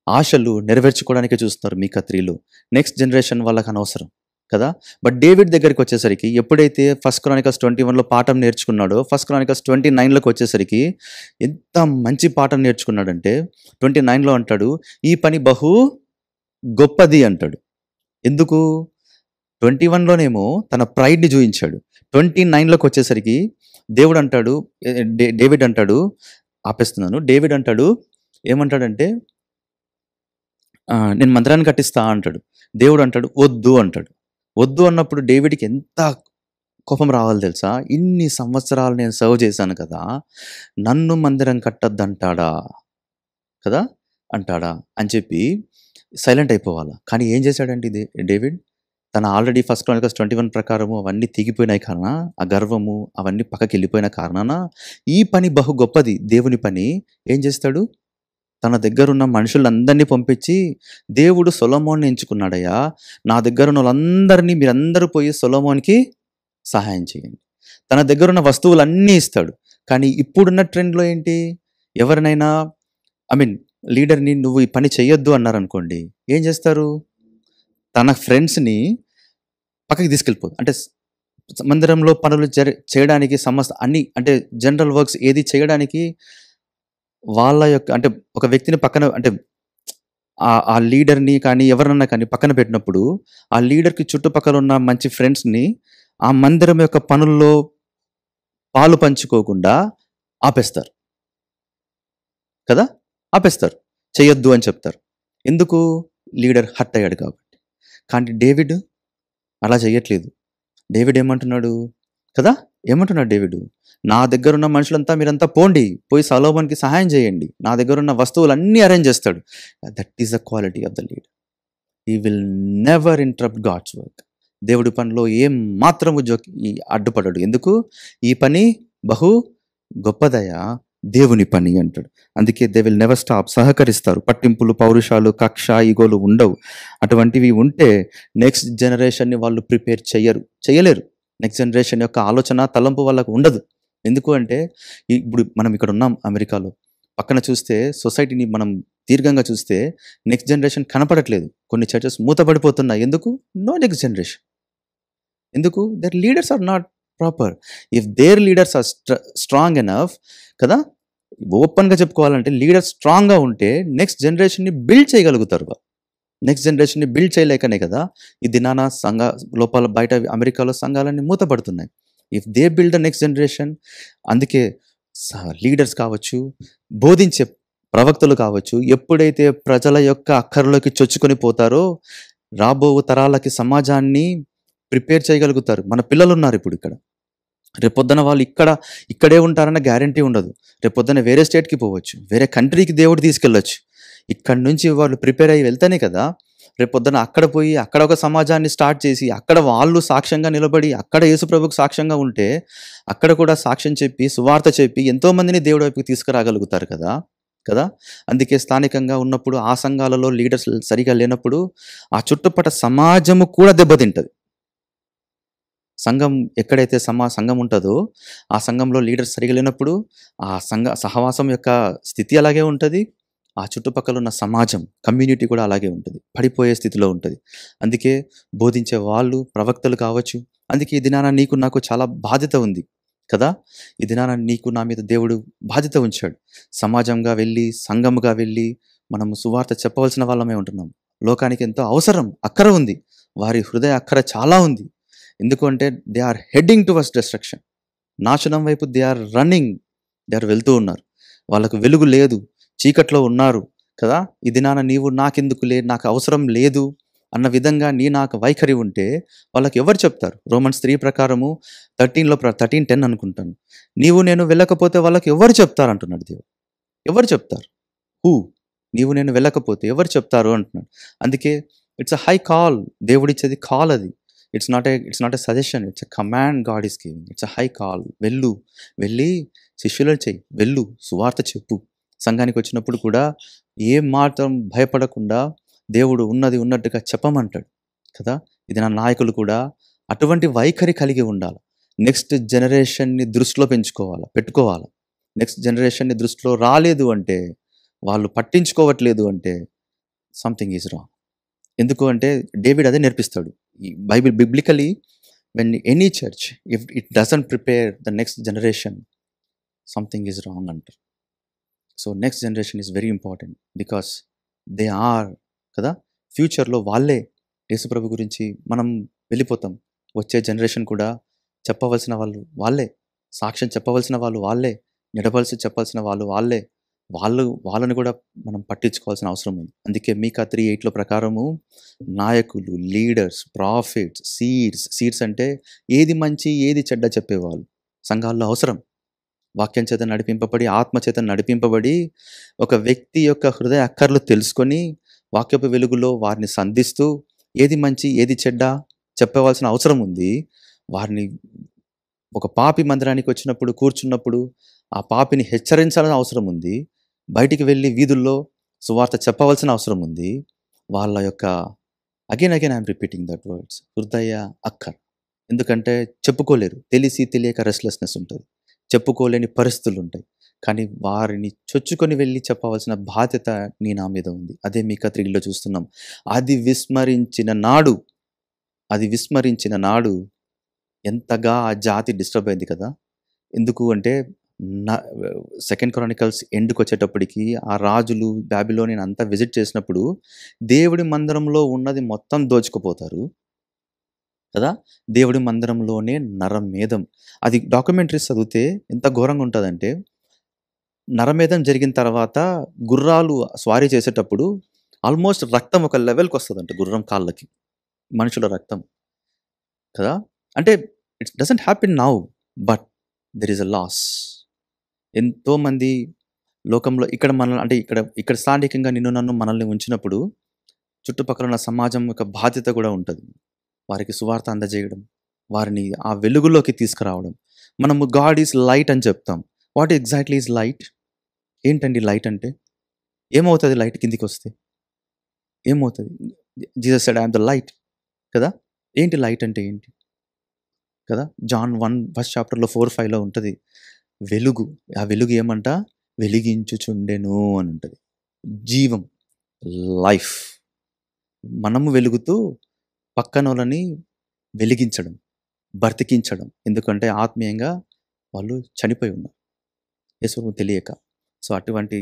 ఆశలు నెరవేర్చుకోవడానికే చూస్తున్నారు మీకా 3లో. నెక్స్ట్ జనరేషన్ వాళ్ళకి అనవసరం కదా. బట్ డేవిడ్ దగ్గరికి వచ్చేసరికి ఎప్పుడైతే ఫస్ట్ క్రానికల్స్ 21లో పాఠం నేర్చుకున్నాడో, ఫస్ట్ క్రానికల్స్ 29లోకి వచ్చేసరికి ఎంత మంచి పాఠం నేర్చుకున్నాడంటే 29లో అంటాడు, ఈ పని బహు గొప్పది అంటాడు. ఎందుకు? 21లోనేమో తన ప్రైడ్ని చూయించాడు. 29లోకి వచ్చేసరికి దేవుడు అంటాడు, డేవిడ్ అంటాడు, ఆపేస్తున్నాను. డేవిడ్ అంటాడు, ఏమంటాడంటే నేను మందిరాన్ని కట్టిస్తా అంటాడు. దేవుడు అంటాడు వద్దు అంటాడు. వద్దు అన్నప్పుడు డేవిడ్కి ఎంత కోపం రావాలి తెలుసా? ఇన్ని సంవత్సరాలు నేను సర్వ్ చేశాను కదా, నన్ను మందిరం కట్టద్దంటాడా కదా, అంటాడా అని చెప్పి సైలెంట్ అయిపోవాలా. కానీ ఏం చేశాడండి డేవిడ్? తన ఆల్రెడీ ఫస్ట్ క్రానికల్స్ 21 ప్రకారము అవన్నీ తెగిపోయినాయి కారణ, ఆ గర్వము అవన్నీ పక్కకి వెళ్ళిపోయిన కారణాన ఈ పని బహు గొప్పది దేవుని పని. ఏం చేస్తాడు? తన దగ్గరున్న మనుషులందరినీ పంపించి, దేవుడు సొలొమోన్ని ఎంచుకున్నాడయ్యా, నా దగ్గరున్న వాళ్ళందరినీ మీరందరూ పోయి సొలొమోన్కి సహాయం చేయండి. తన దగ్గరున్న వస్తువులన్నీ ఇస్తాడు. కానీ ఇప్పుడున్న ట్రెండ్లో ఏంటి? ఎవరినైనా లీడర్ని నువ్వు ఈ పని చెయ్యొద్దు అన్నారనుకోండి, ఏం చేస్తారు? తన ఫ్రెండ్స్ని పక్కకి తీసుకెళ్ళిపోదు. అంటే మందిరంలో పనులు చేయడానికి అన్ని అంటే జనరల్ వర్క్స్ ఏది చేయడానికి వాళ్ళ యొక్క అంటే ఒక వ్యక్తిని పక్కన అంటే ఆ లీడర్ని కానీ ఎవరన్నా కానీ పక్కన పెట్టినప్పుడు ఆ లీడర్కి చుట్టుపక్కల ఉన్న మంచి ఫ్రెండ్స్ని ఆ మందిరం యొక్క పనుల్లో పాలు పంచుకోకుండా ఆపేస్తారు కదా, ఆపేస్తారు, చేయొద్దు అని చెప్తారు. ఎందుకు? లీడర్ హర్ట్ అయ్యాడు కాబట్టి. కానీ డేవిడ్ అలా చేయట్లేదు. డేవిడ్ ఏమంటున్నాడు కదా, ఏమంటున్నాడు డేవిడ్? నా దగ్గర ఉన్న మనుషులంతా మీరంతా పోండి, పోయి సొలొమోన్కి సహాయం చేయండి, నా దగ్గర ఉన్న వస్తువులన్నీ అరేంజ్ చేస్తాడు. That is the quality of the leader. He will never interrupt God's work. దేవుడి పనిలో ఏం మాత్రము అడ్డుపడడు. ఎందుకు? ఈ పని బహు గొప్పదయా, దేవుని పని అంటాడు. అందుకే దే విల్ నెవర్ స్టాప్. సహకరిస్తారు. పట్టింపులు, పౌరుషాలు, కక్ష, ఈగోలు ఉండవు. అటువంటివి ఉంటే నెక్స్ట్ జనరేషన్ని వాళ్ళు ప్రిపేర్ చేయలేరు. నెక్స్ట్ జనరేషన్ యొక్క ఆలోచన తలంపు వాళ్ళకు ఉండదు. ఎందుకు అంటే ఇప్పుడు మనం ఇక్కడ ఉన్నాం అమెరికాలో, పక్కన చూస్తే సొసైటీని మనం దీర్ఘంగా చూస్తే నెక్స్ట్ జనరేషన్ కనపడట్లేదు. కొన్ని చర్చెస్ మూతపడిపోతున్నాయి. ఎందుకు? No next generation. ఎందుకు? Their leaders are not proper. If their leaders are strong enough కదా, ఓపెన్గా చెప్పుకోవాలంటే లీడర్స్ స్ట్రాంగ్గా ఉంటే నెక్స్ట్ జనరేషన్ని బిల్డ్ చేయగలుగుతారు. నెక్స్ట్ జనరేషన్ని బిల్డ్ చేయలేకనే కదా ఈ దినాన లోపల బయట అమెరికాలో సంఘాలన్నీ మూతపడుతున్నాయి. If they build the next generation, అందుకే లీడర్స్ కావచ్చు, బోధించే ప్రవక్తలు కావచ్చు, ఎప్పుడైతే ప్రజల యొక్క అక్కర్లోకి చొచ్చుకొని పోతారో రాబో తరాలకి సమాజాన్ని ప్రిపేర్ చేయగలుగుతారు. మన పిల్లలు ఉన్నారు ఇప్పుడు ఇక్కడ, రేపొద్దున వాళ్ళు ఇక్కడే ఉంటారన్న గ్యారంటీ ఉండదు. రేపొద్దున వేరే స్టేట్కి పోవచ్చు, వేరే కంట్రీకి దేవుడు తీసుకెళ్ళొచ్చు. ఇక్కడి నుంచి వాళ్ళు ప్రిపేర్ అయ్యి వెళ్తేనే కదా రేపొద్దున అక్కడ పోయి అక్కడ ఒక సమాజాన్ని స్టార్ట్ చేసి అక్కడ వాళ్ళు సాక్ష్యంగా నిలబడి అక్కడ యేసుప్రభుకు సాక్ష్యంగా ఉంటే అక్కడ కూడా సాక్ష్యం చెప్పి సువార్త చెప్పి ఎంతోమందిని దేవుడి వైపుకి తీసుకురాగలుగుతారు కదా. అందుకే స్థానికంగా ఉన్నప్పుడు ఆ సంఘాలలో లీడర్స్ సరిగా లేనప్పుడు ఆ చుట్టుపక్కల సమాజము కూడా దెబ్బతింటది. సంఘం ఎక్కడైతే సంఘం ఉంటుందో ఆ సంఘంలో లీడర్స్ సరిగా లేనప్పుడు ఆ సహవాసం యొక్క స్థితి అలాగే ఉంటుంది. ఆ చుట్టుపక్కల ఉన్న సమాజం, కమ్యూనిటీ కూడా అలాగే ఉంటుంది, పడిపోయే స్థితిలో ఉంటుంది. అందుకే బోధించే వాళ్ళు, ప్రవక్తలు కావచ్చు. అందుకే ఈ దినాన నీకు నాకు చాలా బాధ్యత ఉంది కదా. ఈ దినాన నీకు నా మీద దేవుడు బాధ్యత ఉంచాడు. సమాజంగా వెళ్ళి, సంఘముగా వెళ్ళి మనము సువార్త చెప్పవలసిన వాళ్ళమే ఉంటున్నాం. లోకానికి ఎంతో అవసరం, అక్కర ఉంది. వారి హృదయ అక్కర చాలా ఉంది. ఎందుకంటే they are heading towards destruction. నాశనం వైపు దే ఆర్ వెళ్తూ ఉన్నారు. వాళ్ళకు వెలుగు లేదు, చీకట్లో ఉన్నారు కదా. ఈ దినాన నీవు నాకెందుకు నాకు అవసరం లేదు అన్న విధంగా నాకు వైఖరి ఉంటే వాళ్ళకి ఎవరు చెప్తారు? రోమన్స్ 3 ప్రకారము 13:10 అనుకుంటాను, నీవు నేను వెళ్ళకపోతే వాళ్ళకి ఎవరు చెప్తారు అంటున్నాడు దేవుడు. ఎవరు చెప్తారు? నీవు నేను వెళ్ళకపోతే ఎవరు చెప్తారు అంటున్నాడు. అందుకే ఇట్స్ అ హై కాల్. దేవుడిచ్చేది కాల్ అది. It's not a suggestion, it's a command God is giving. It's a high call. వెళ్ళి శిష్యులను చెయ్యి, సువార్త చెప్పు. సంఘానికి వచ్చినప్పుడు కూడా ఏం మాత్రం భయపడకుండా దేవుడు ఉన్నది ఉన్నట్టుగా చెప్పమంటాడు కదా. ఇది నా నాయకులు కూడా అటువంటి వైఖరి కలిగి ఉండాలి. నెక్స్ట్ జనరేషన్ని దృష్టిలో పెట్టుకోవాలి. నెక్స్ట్ జనరేషన్ని దృష్టిలో రాలేదు అంటే, వాళ్ళు పట్టించుకోవట్లేదు అంటే సంథింగ్ ఈజ్ రాంగ్. ఎందుకు అంటే డేవిడ్ అదే నేర్పిస్తాడు. ఈ biblically when any church if it doesn't prepare the next generation, something is wrong అంటారు. So next generation is very important because they are కదా, ఫ్యూచర్లో వాళ్ళే యేసుప్రభు గురించి మనం వెళ్ళిపోతాం. వచ్చే జనరేషన్ కూడా చెప్పవలసిన వాళ్ళు వాళ్ళే, సాక్ష్యం చెప్పవలసిన వాళ్ళు వాళ్ళే, చెప్పాల్సిన వాళ్ళు వాళ్ళే. వాళ్ళని కూడా మనం పట్టించుకోవాల్సిన అవసరం ఉంది. అందుకే మీకా 3:8 ప్రకారము నాయకులు, లీడర్స్, ప్రాఫిట్స్, సీడ్స్ అంటే ఏది మంచి ఏది చెడ్డ చెప్పేవాళ్ళు సంఘాల్లో అవసరం. వాక్యం చేత నడిపింపబడి, ఆత్మ చేత నడిపింపబడి, ఒక వ్యక్తి యొక్క హృదయ అక్కర్లు తెలుసుకొని వాక్యపు వెలుగులో వారిని సంధిస్తూ ఏది మంచి ఏది చెడ్డ చెప్పవలసిన అవసరం ఉంది. వారిని ఒక పాపి మందిరానికి వచ్చినప్పుడు కూర్చున్నప్పుడు ఆ పాపిని హెచ్చరించాలని అవసరం ఉంది. బయటికి వెళ్ళి వీధుల్లో సువార్త చెప్పవలసిన అవసరం ఉంది. వాళ్ళ యొక్క again I'm repeating that words, హృదయ అక్కర్. ఎందుకంటే చెప్పుకోలేరు, తెలిసి తెలియక రెస్ట్లెస్నెస్ ఉంటుంది, చెప్పుకోలేని పరిస్థితులు ఉంటాయి. కానీ వారిని చొచ్చుకొని వెళ్ళి చెప్పవలసిన బాధ్యత నా మీద ఉంది. అదే మీకా 3లో చూస్తున్నాం. అది విస్మరించిన నాడు ఎంతగా ఆ జాతి డిస్టర్బ్ అయింది కదా. ఎందుకు అంటే 2 Chronicles ఎండ్కి వచ్చేటప్పటికి ఆ రాజులు బాబిలోనియన్ అంతా విజిట్ చేసినప్పుడు దేవుడి మందిరంలో ఉన్నది మొత్తం దోచుకుపోతారు కదా. దేవుడి మందిరంలోనే నరమేధం. అది డాక్యుమెంటరీస్ చదివితే ఎంత ఘోరంగా ఉంటుందంటే, నరమేధం జరిగిన తర్వాత గుర్రాలు స్వారీ చేసేటప్పుడు ఆల్మోస్ట్ రక్తం ఒక లెవెల్కి వస్తుందంట గుర్రం కాళ్ళకి, మనుషుల రక్తం కదా. అంటే it's doesn't happen now, but there is a loss. ఎంతోమంది లోకంలో ఇక్కడ స్థానికంగా నన్ను మనల్ని ఉంచినప్పుడు చుట్టుపక్కల ఉన్న సమాజం యొక్క బాధ్యత కూడా ఉంటుంది. వారికి సువార్త అందజేయడం, వారిని ఆ వెలుగులోకి తీసుకురావడం. మనము గాడ్ ఈజ్ లైట్ అని చెప్తాం. What exactly is light? ఏంటండి లైట్ అంటే? ఏమవుతుంది లైట్ కిందికి వస్తే? ఏమవుతుంది? Jesus said I am the light కదా. ఏంటి లైట్ అంటే ఏంటి కదా. జాన్ 1 4-5 ఉంటుంది వెలుగు. ఆ వెలుగు ఏమంట? వెలిగించుచుండెను అని ఉంటుంది. జీవం, లైఫ్. మనము వెలుగుతూ పక్కన వాళ్ళని వెలిగించడం, బ్రతికించడం. ఎందుకంటే ఆత్మీయంగా వాళ్ళు చనిపోయి ఉన్నారు యేసును తెలియక. సో అటువంటి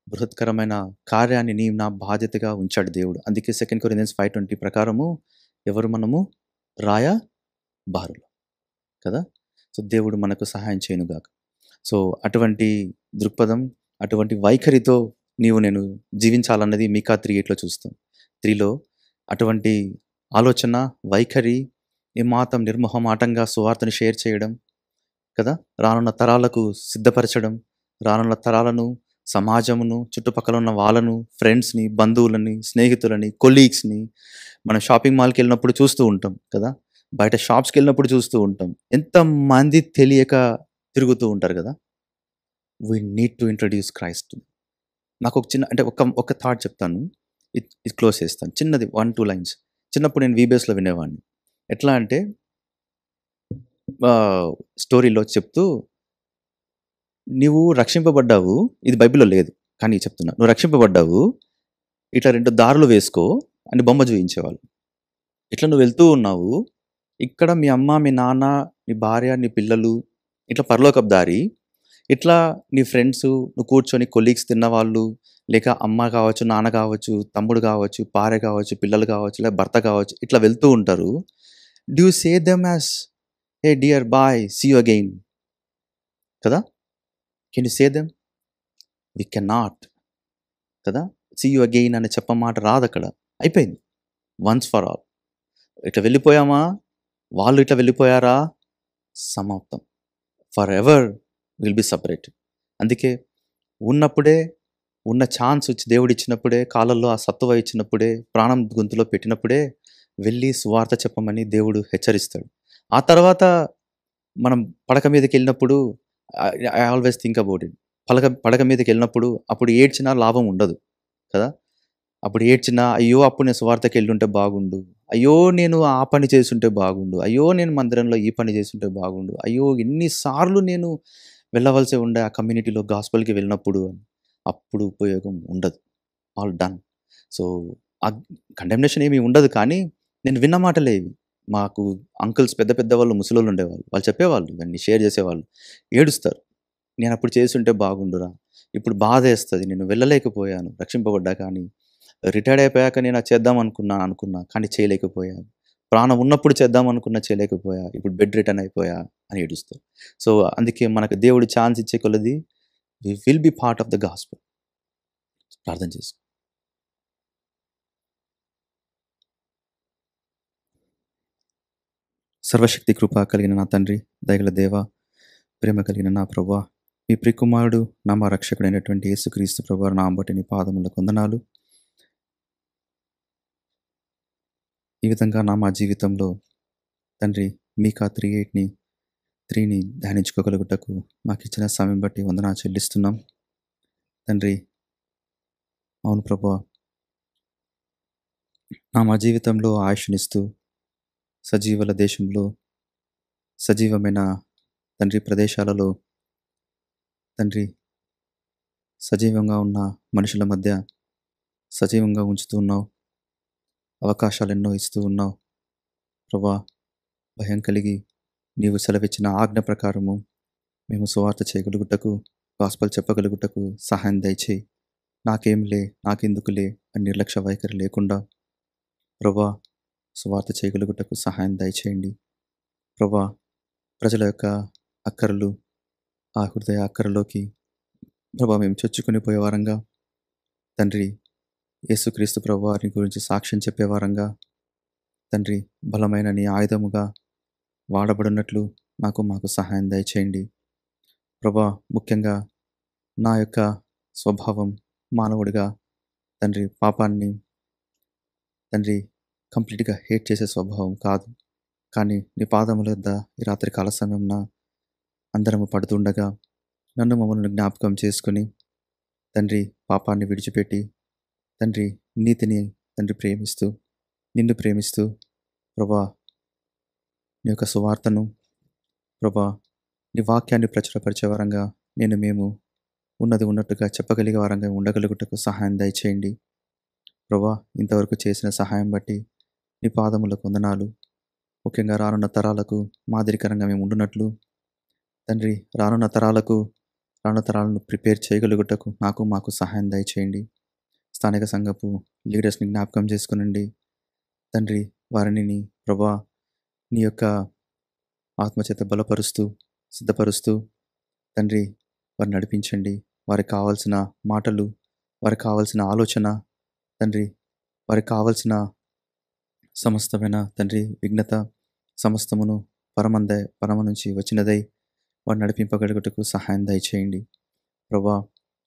బృహత్కరమైన కార్యాన్ని నా బాధ్యతగా ఉంచాడు దేవుడు. అందుకే 2 Corinthians 5:20 ప్రకారము ఎవరు మనము రాయబారులు కదా. సో దేవుడు మనకు సహాయం చేయనుగాక. సో అటువంటి దృక్పథం, అటువంటి వైఖరితో నేను జీవించాలన్నది మీకా 3:8 చూస్తాం. 3లో అటువంటి ఆలోచన, వైఖరి, ఏమాత్రం నిర్మోహమాటంగా సువార్తను షేర్ చేయడం కదా, రానున్న తరాలకు సిద్ధపరచడం, రానున్న తరాలను, సమాజమును, చుట్టుపక్కల ఉన్న వాళ్ళను, ఫ్రెండ్స్ని, బంధువులని, స్నేహితులని, కొలీగ్స్ని మనం షాపింగ్ మాల్కి వెళ్ళినప్పుడు చూస్తూ ఉంటాం కదా, బయట షాప్స్కి వెళ్ళినప్పుడు చూస్తూ ఉంటాం. ఎంతమంది తెలియక తిరుగుతూ ఉంటారు కదా. We need to introduce Christ. నాకు ఒక చిన్న ఒక థాట్ చెప్తాను, ఇది క్లోజ్ చేస్తాను. చిన్నది 1-2 లైన్స్. చిన్నప్పుడు నేను వీబేస్లో వినేవాడిని. ఎట్లా అంటే స్టోరీలో చెప్తూ, నువ్వు రక్షింపబడ్డావు, ఇది బైబిల్లో లేదు కానీ చెప్తున్నా, నువ్వు రక్షింపబడ్డావు, ఇట్లా 2 దారులు వేసుకో అని బొమ్మ చూపించేవాళ్ళు. ఇట్లా నువ్వు వెళ్తూ ఉన్నావు, ఇక్కడ మీ అమ్మ, మీ నాన్న, నీ భార్య, నీ పిల్లలు, ఇట్లా పరలోకపు దారి, ఇట్లా నీ ఫ్రెండ్స్, నువ్వు కూర్చొని కొలీగ్స్ తిన్నవాళ్ళు, లేక అమ్మ కావచ్చు, నాన్న కావచ్చు, తమ్ముడు కావచ్చు, భార్య కావచ్చు, పిల్లలు కావచ్చు, లేక భర్త కావచ్చు, ఇట్లా వెళ్తూ ఉంటారు. Do you say them as a dear boy, see you again కదా? Can you say them? We can not కదా. సీ యూ అగైన్ అనే చెప్పమాట రాదు అక్కడ. అయిపోయింది, వన్స్ ఫర్ ఆల్. ఇట్లా వెళ్ళిపోయామా, వాళ్ళు ఇట్లా వెళ్ళిపోయారా, సమాప్తం. For ever will be separate. అందుకే ఉన్నప్పుడే, ఉన్న ఛాన్స్ వచ్చి దేవుడు ఇచ్చినప్పుడే, కాలంలో ఆ సత్తువ ఇచ్చినప్పుడే, ప్రాణం గొంతులో పెట్టినప్పుడే వెళ్ళి సువార్త చెప్పమని దేవుడు హెచ్చరిస్తాడు. ఆ తర్వాత మనం పడక మీదకి వెళ్ళినప్పుడు, I always think about it, పడక మీదకి వెళ్ళినప్పుడు అప్పుడు ఏడ్చినా లాభం ఉండదు కదా. అప్పుడు ఏడ్చినా, అయ్యో! అప్పుడు నేను సువార్తకెళ్ళుంటే బాగుండు. అయ్యో! నేను ఆ పని చేసుంటే బాగుండు. అయ్యో! నేను మందిరంలో ఈ పని చేసుంటే బాగుండు. అయ్యో! ఎన్ని సార్లు నేను వెళ్ళవలసి ఉండే ఆ కమ్యూనిటీలో గాస్పెల్‌కి వెళ్ళినప్పుడు. అప్పుడు ఉపయోగం ఉండదు. All done. సో, అగ్ కండెమ్నేషన్ ఏమి ఉండదు. కానీ నేను విన్న మాటలే ఇవి. మాకు అంకుల్స్ పెద్ద పెద్ద వాళ్ళు ముసలోళ్ళు ఉండేవాళ్ళు. వాళ్ళు చెప్పేవాళ్ళు. ఇవన్నీ షేర్ చేసేవాళ్ళు. ఏడుస్తారు. నేనప్పుడు చేసుంటే బాగుండురా! ఇప్పుడు బాధేస్తది. నేను వెళ్ళలేకపోయాను రక్షింపబడ్డా కానీ. రిటైర్డ్ అయిపోయాక నేను అది చేద్దాం అనుకున్నా. కానీ చేయలేకపోయాను. ప్రాణం ఉన్నప్పుడు చేద్దాం అనుకున్నా చేయలేకపోయా. ఇప్పుడు బెడ్ రిటర్న్ అయిపోయా అని ఏడుస్తారు. సో, అందుకే మనకు దేవుడు ఛాన్స్ ఇచ్చే కొలది we will be part of the gospel. ప్రార్థన చేసుకో. సర్వశక్తి కృప కలిగిన నా తండ్రి, దయగల దేవ, ప్రేమ కలిగిన నా ప్రభువా, మీ ప్రియకుమారుడు నా మా రక్షకుడైనటువంటి యేసుక్రీస్తు ప్రభువారి నామం బట్టి నీ పాదములకు వందనాలు. ఈ విధంగా మా జీవితంలో తండ్రి మీకా 3ని ధ్యానించుకోగలుగుటకు మాకిచ్చిన సమయం బట్టి వందనాలు చెల్లిస్తున్నాం. తండ్రి, అవును ప్రభువా, మా జీవితంలో ఆయుష్నిస్తూ సజీవుల దేశంలో, సజీవమైన తండ్రి ప్రదేశాలలో తండ్రి సజీవంగా ఉన్న మనుషుల మధ్య సజీవంగా ఉంచుతూ ఉన్నావు. అవకాశాలెన్నో ఇస్తూ ఉన్నావు. ప్రభా, భయం కలిగి నీవు సెలవిచ్చిన ఆజ్ఞ ప్రకారము మేము సువార్త చేయగలుగుటకు, గాస్పెల్ చెప్పగలుగుటకు సహాయం దయచేయి. నాకేంలే, నాకెందుకులే అని నిర్లక్ష్య వైఖరి లేకుండా ప్రభా సువార్త చేయగలుగుటకు సహాయం దయచేయండి. ప్రభా, ప్రజల యొక్క అక్కరలు, ఆ హృదయ అక్కరలోకి ప్రభా మేము చొచ్చుకొని పోయే వారంగా తండ్రి, యేసుక్రీస్తు ప్రభువారి గురించి సాక్ష్యం చెప్పే వారంగా తండ్రి, బలమైన నీ ఆయుధముగా వాడబడినట్లు మాకు సహాయం దయచేయండి. ప్రభా, ముఖ్యంగా నా యొక్క స్వభావం మానవుడిగా తండ్రి పాపాన్ని తండ్రి కంప్లీట్‌గా హేట్ చేసే స్వభావం కాదు. కానీ నీ పాదముల యొద్ద ఈ రాత్రి కాల సమయంన అందరము పడుతుండగా మమ్మల్ని జ్ఞాపకం చేసుకొని తండ్రి పాపాన్ని విడిచిపెట్టి తండ్రి నీతిని తండ్రి ప్రేమిస్తూ, నిన్ను ప్రేమిస్తూ ప్రభా నీ యొక్క సువార్తను ప్రభా నీ వాక్యాన్ని ప్రచురపరిచే వరంగా మేము ఉన్నది ఉన్నట్టుగా చెప్పగలిగే వారంగా ఉండగలుగుటకు సహాయం దయచేయండి. ప్రభా, ఇంతవరకు చేసిన సహాయం బట్టి నీ పాదములకు వందనాలు. ముఖ్యంగా రానున్న తరాలకు మాదిరికరంగా మేము ఉండునట్లు తండ్రి, రానున్న తరాలను ప్రిపేర్ చేయగలుగుటకు మాకు సహాయం దయచేయండి. స్థానిక సంఘపు లీడర్స్ని జ్ఞాపకం చేసుకునండి తండ్రి. వారిని నీ ప్రభా నీ యొక్క ఆత్మచేత బలపరుస్తూ, సిద్ధపరుస్తూ తండ్రి వారిని నడిపించండి. వారికి కావాల్సిన మాటలు, వారికి కావాల్సిన ఆలోచన తండ్రి, వారికి కావాల్సిన సమస్తమైన తండ్రి విఘ్నత సమస్తమును పరమ నుంచి వచ్చినదై వారు నడిపింపగలుగుటకు సహాయం దయచేయండి ప్రభా.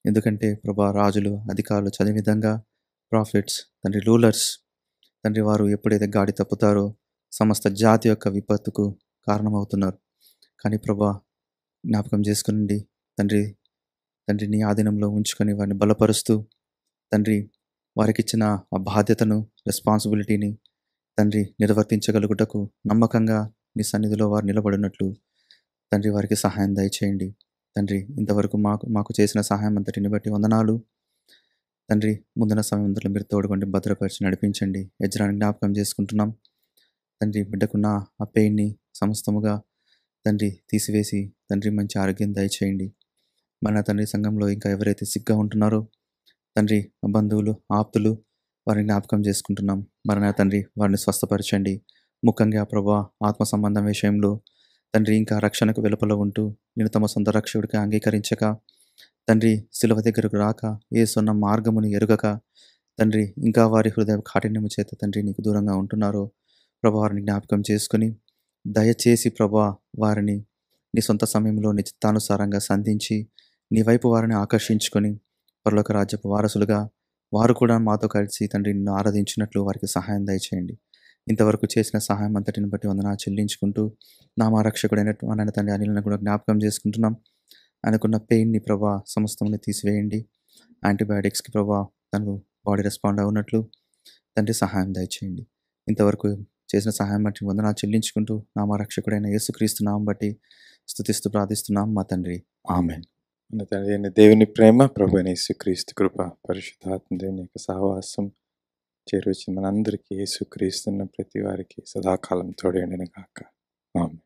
ఎందుకంటే ప్రభా, రాజులు, అధికారులు చదివే విధంగా ప్రాఫిట్స్ తండ్రి, రూలర్స్ తండ్రి, వారు ఎప్పుడైతే గాడి తప్పుతారో సమస్త జాతి యొక్క విపత్తుకు కారణమవుతున్నారు. కానీ ప్రభా, జ్ఞాపకం చేసుకునండి తండ్రి, నీ ఆధీనంలో ఉంచుకొని వారిని బలపరుస్తూ తండ్రి, వారికిచ్చిన ఆ బాధ్యతను, రెస్పాన్సిబిలిటీని తండ్రి నిర్వర్తించగలుగుటకు నమ్మకంగా నీ సన్నిధిలో వారు నిలబడినట్లు తండ్రి వారికి సహాయం దయచేయండి తండ్రి. ఇంతవరకు మాకు చేసిన సహాయం అంతటిని బట్టి వందనాలు తండ్రి. ముందున్న సమయంలో మీరు తోడుకోండి, భద్రపరిచి నడిపించండి. యజ్రాన్ని జ్ఞాపకం చేసుకుంటున్నాం తండ్రి. బిడ్డకున్న ఆ పెయిన్ని సమస్తముగా తండ్రి తీసివేసి తండ్రి మంచి ఆరోగ్యం దయచేయండి. మన తండ్రి సంఘంలో ఇంకా ఎవరైతే సిగ్గా ఉంటున్నారో తండ్రి, బంధువులు, ఆప్తులు వారిని జ్ఞాపకం చేసుకుంటున్నాం. మరణ తండ్రి వారిని స్వస్థపరచండి. ముఖ్యంగా ప్రభా, ఆత్మ సంబంధం విషయంలో తండ్రి ఇంకా రక్షణకు వెలుపల ఉంటూ నేను తమ సొంత రక్షకుడిగా అంగీకరించక తండ్రి, శిలువ దగ్గరకు రాక యేసున్న మార్గమును ఎరుగక తండ్రి ఇంకా వారి హృదయ కాఠిన్యము చేత తండ్రి నీకు దూరంగా ఉంటున్నారో ప్రభా, వారిని జ్ఞాపకం చేసుకుని దయచేసి ప్రభా వారిని నీ సొంత సమయంలో నీ చిత్తానుసారంగా సంధించి నీ వైపు వారిని ఆకర్షించుకొని పరలోక రాజ్యపు వారసులుగా వారు కూడా మాతో కలిసి తండ్రి నిన్ను ఆరాధించినట్లు వారికి సహాయం దయచేయండి. ఇంతవరకు చేసిన సహాయం అంతటిని బట్టి వందనాలు చెల్లించుకుంటూ మా రక్షకుడైన తండ్రి అనిలను కూడా జ్ఞాపకం చేసుకుంటున్నాం. ఆయనకున్న పెయిన్ని ప్రభా సమస్తముని తీసివేయండి. యాంటీబయాటిక్స్కి ప్రభా తను బాడీ రెస్పాండ్ అవునట్లు తండ్రి సహాయం దయచేయండి. ఇంతవరకు చేసిన సహాయం బట్టి వందనాలు చెల్లించుకుంటూ నామ రక్షకుడైన యేసుక్రీస్తు నామం బట్టి స్తుతిస్తూ ప్రార్థిస్తున్నాం మా తండ్రి. ఆమేన్. మన తండ్రి అయిన దేవుని ప్రేమ, ప్రభువైన యేసుక్రీస్తు కృప, పరిశుద్ధాత్మ దేవుని యొక్క సహవాసం చేరువచ్చిన మనందరికీ యేసుక్రీస్తున్న ప్రతి వారికి సదాకాలం తోడేండును గాక. ఆమేన్.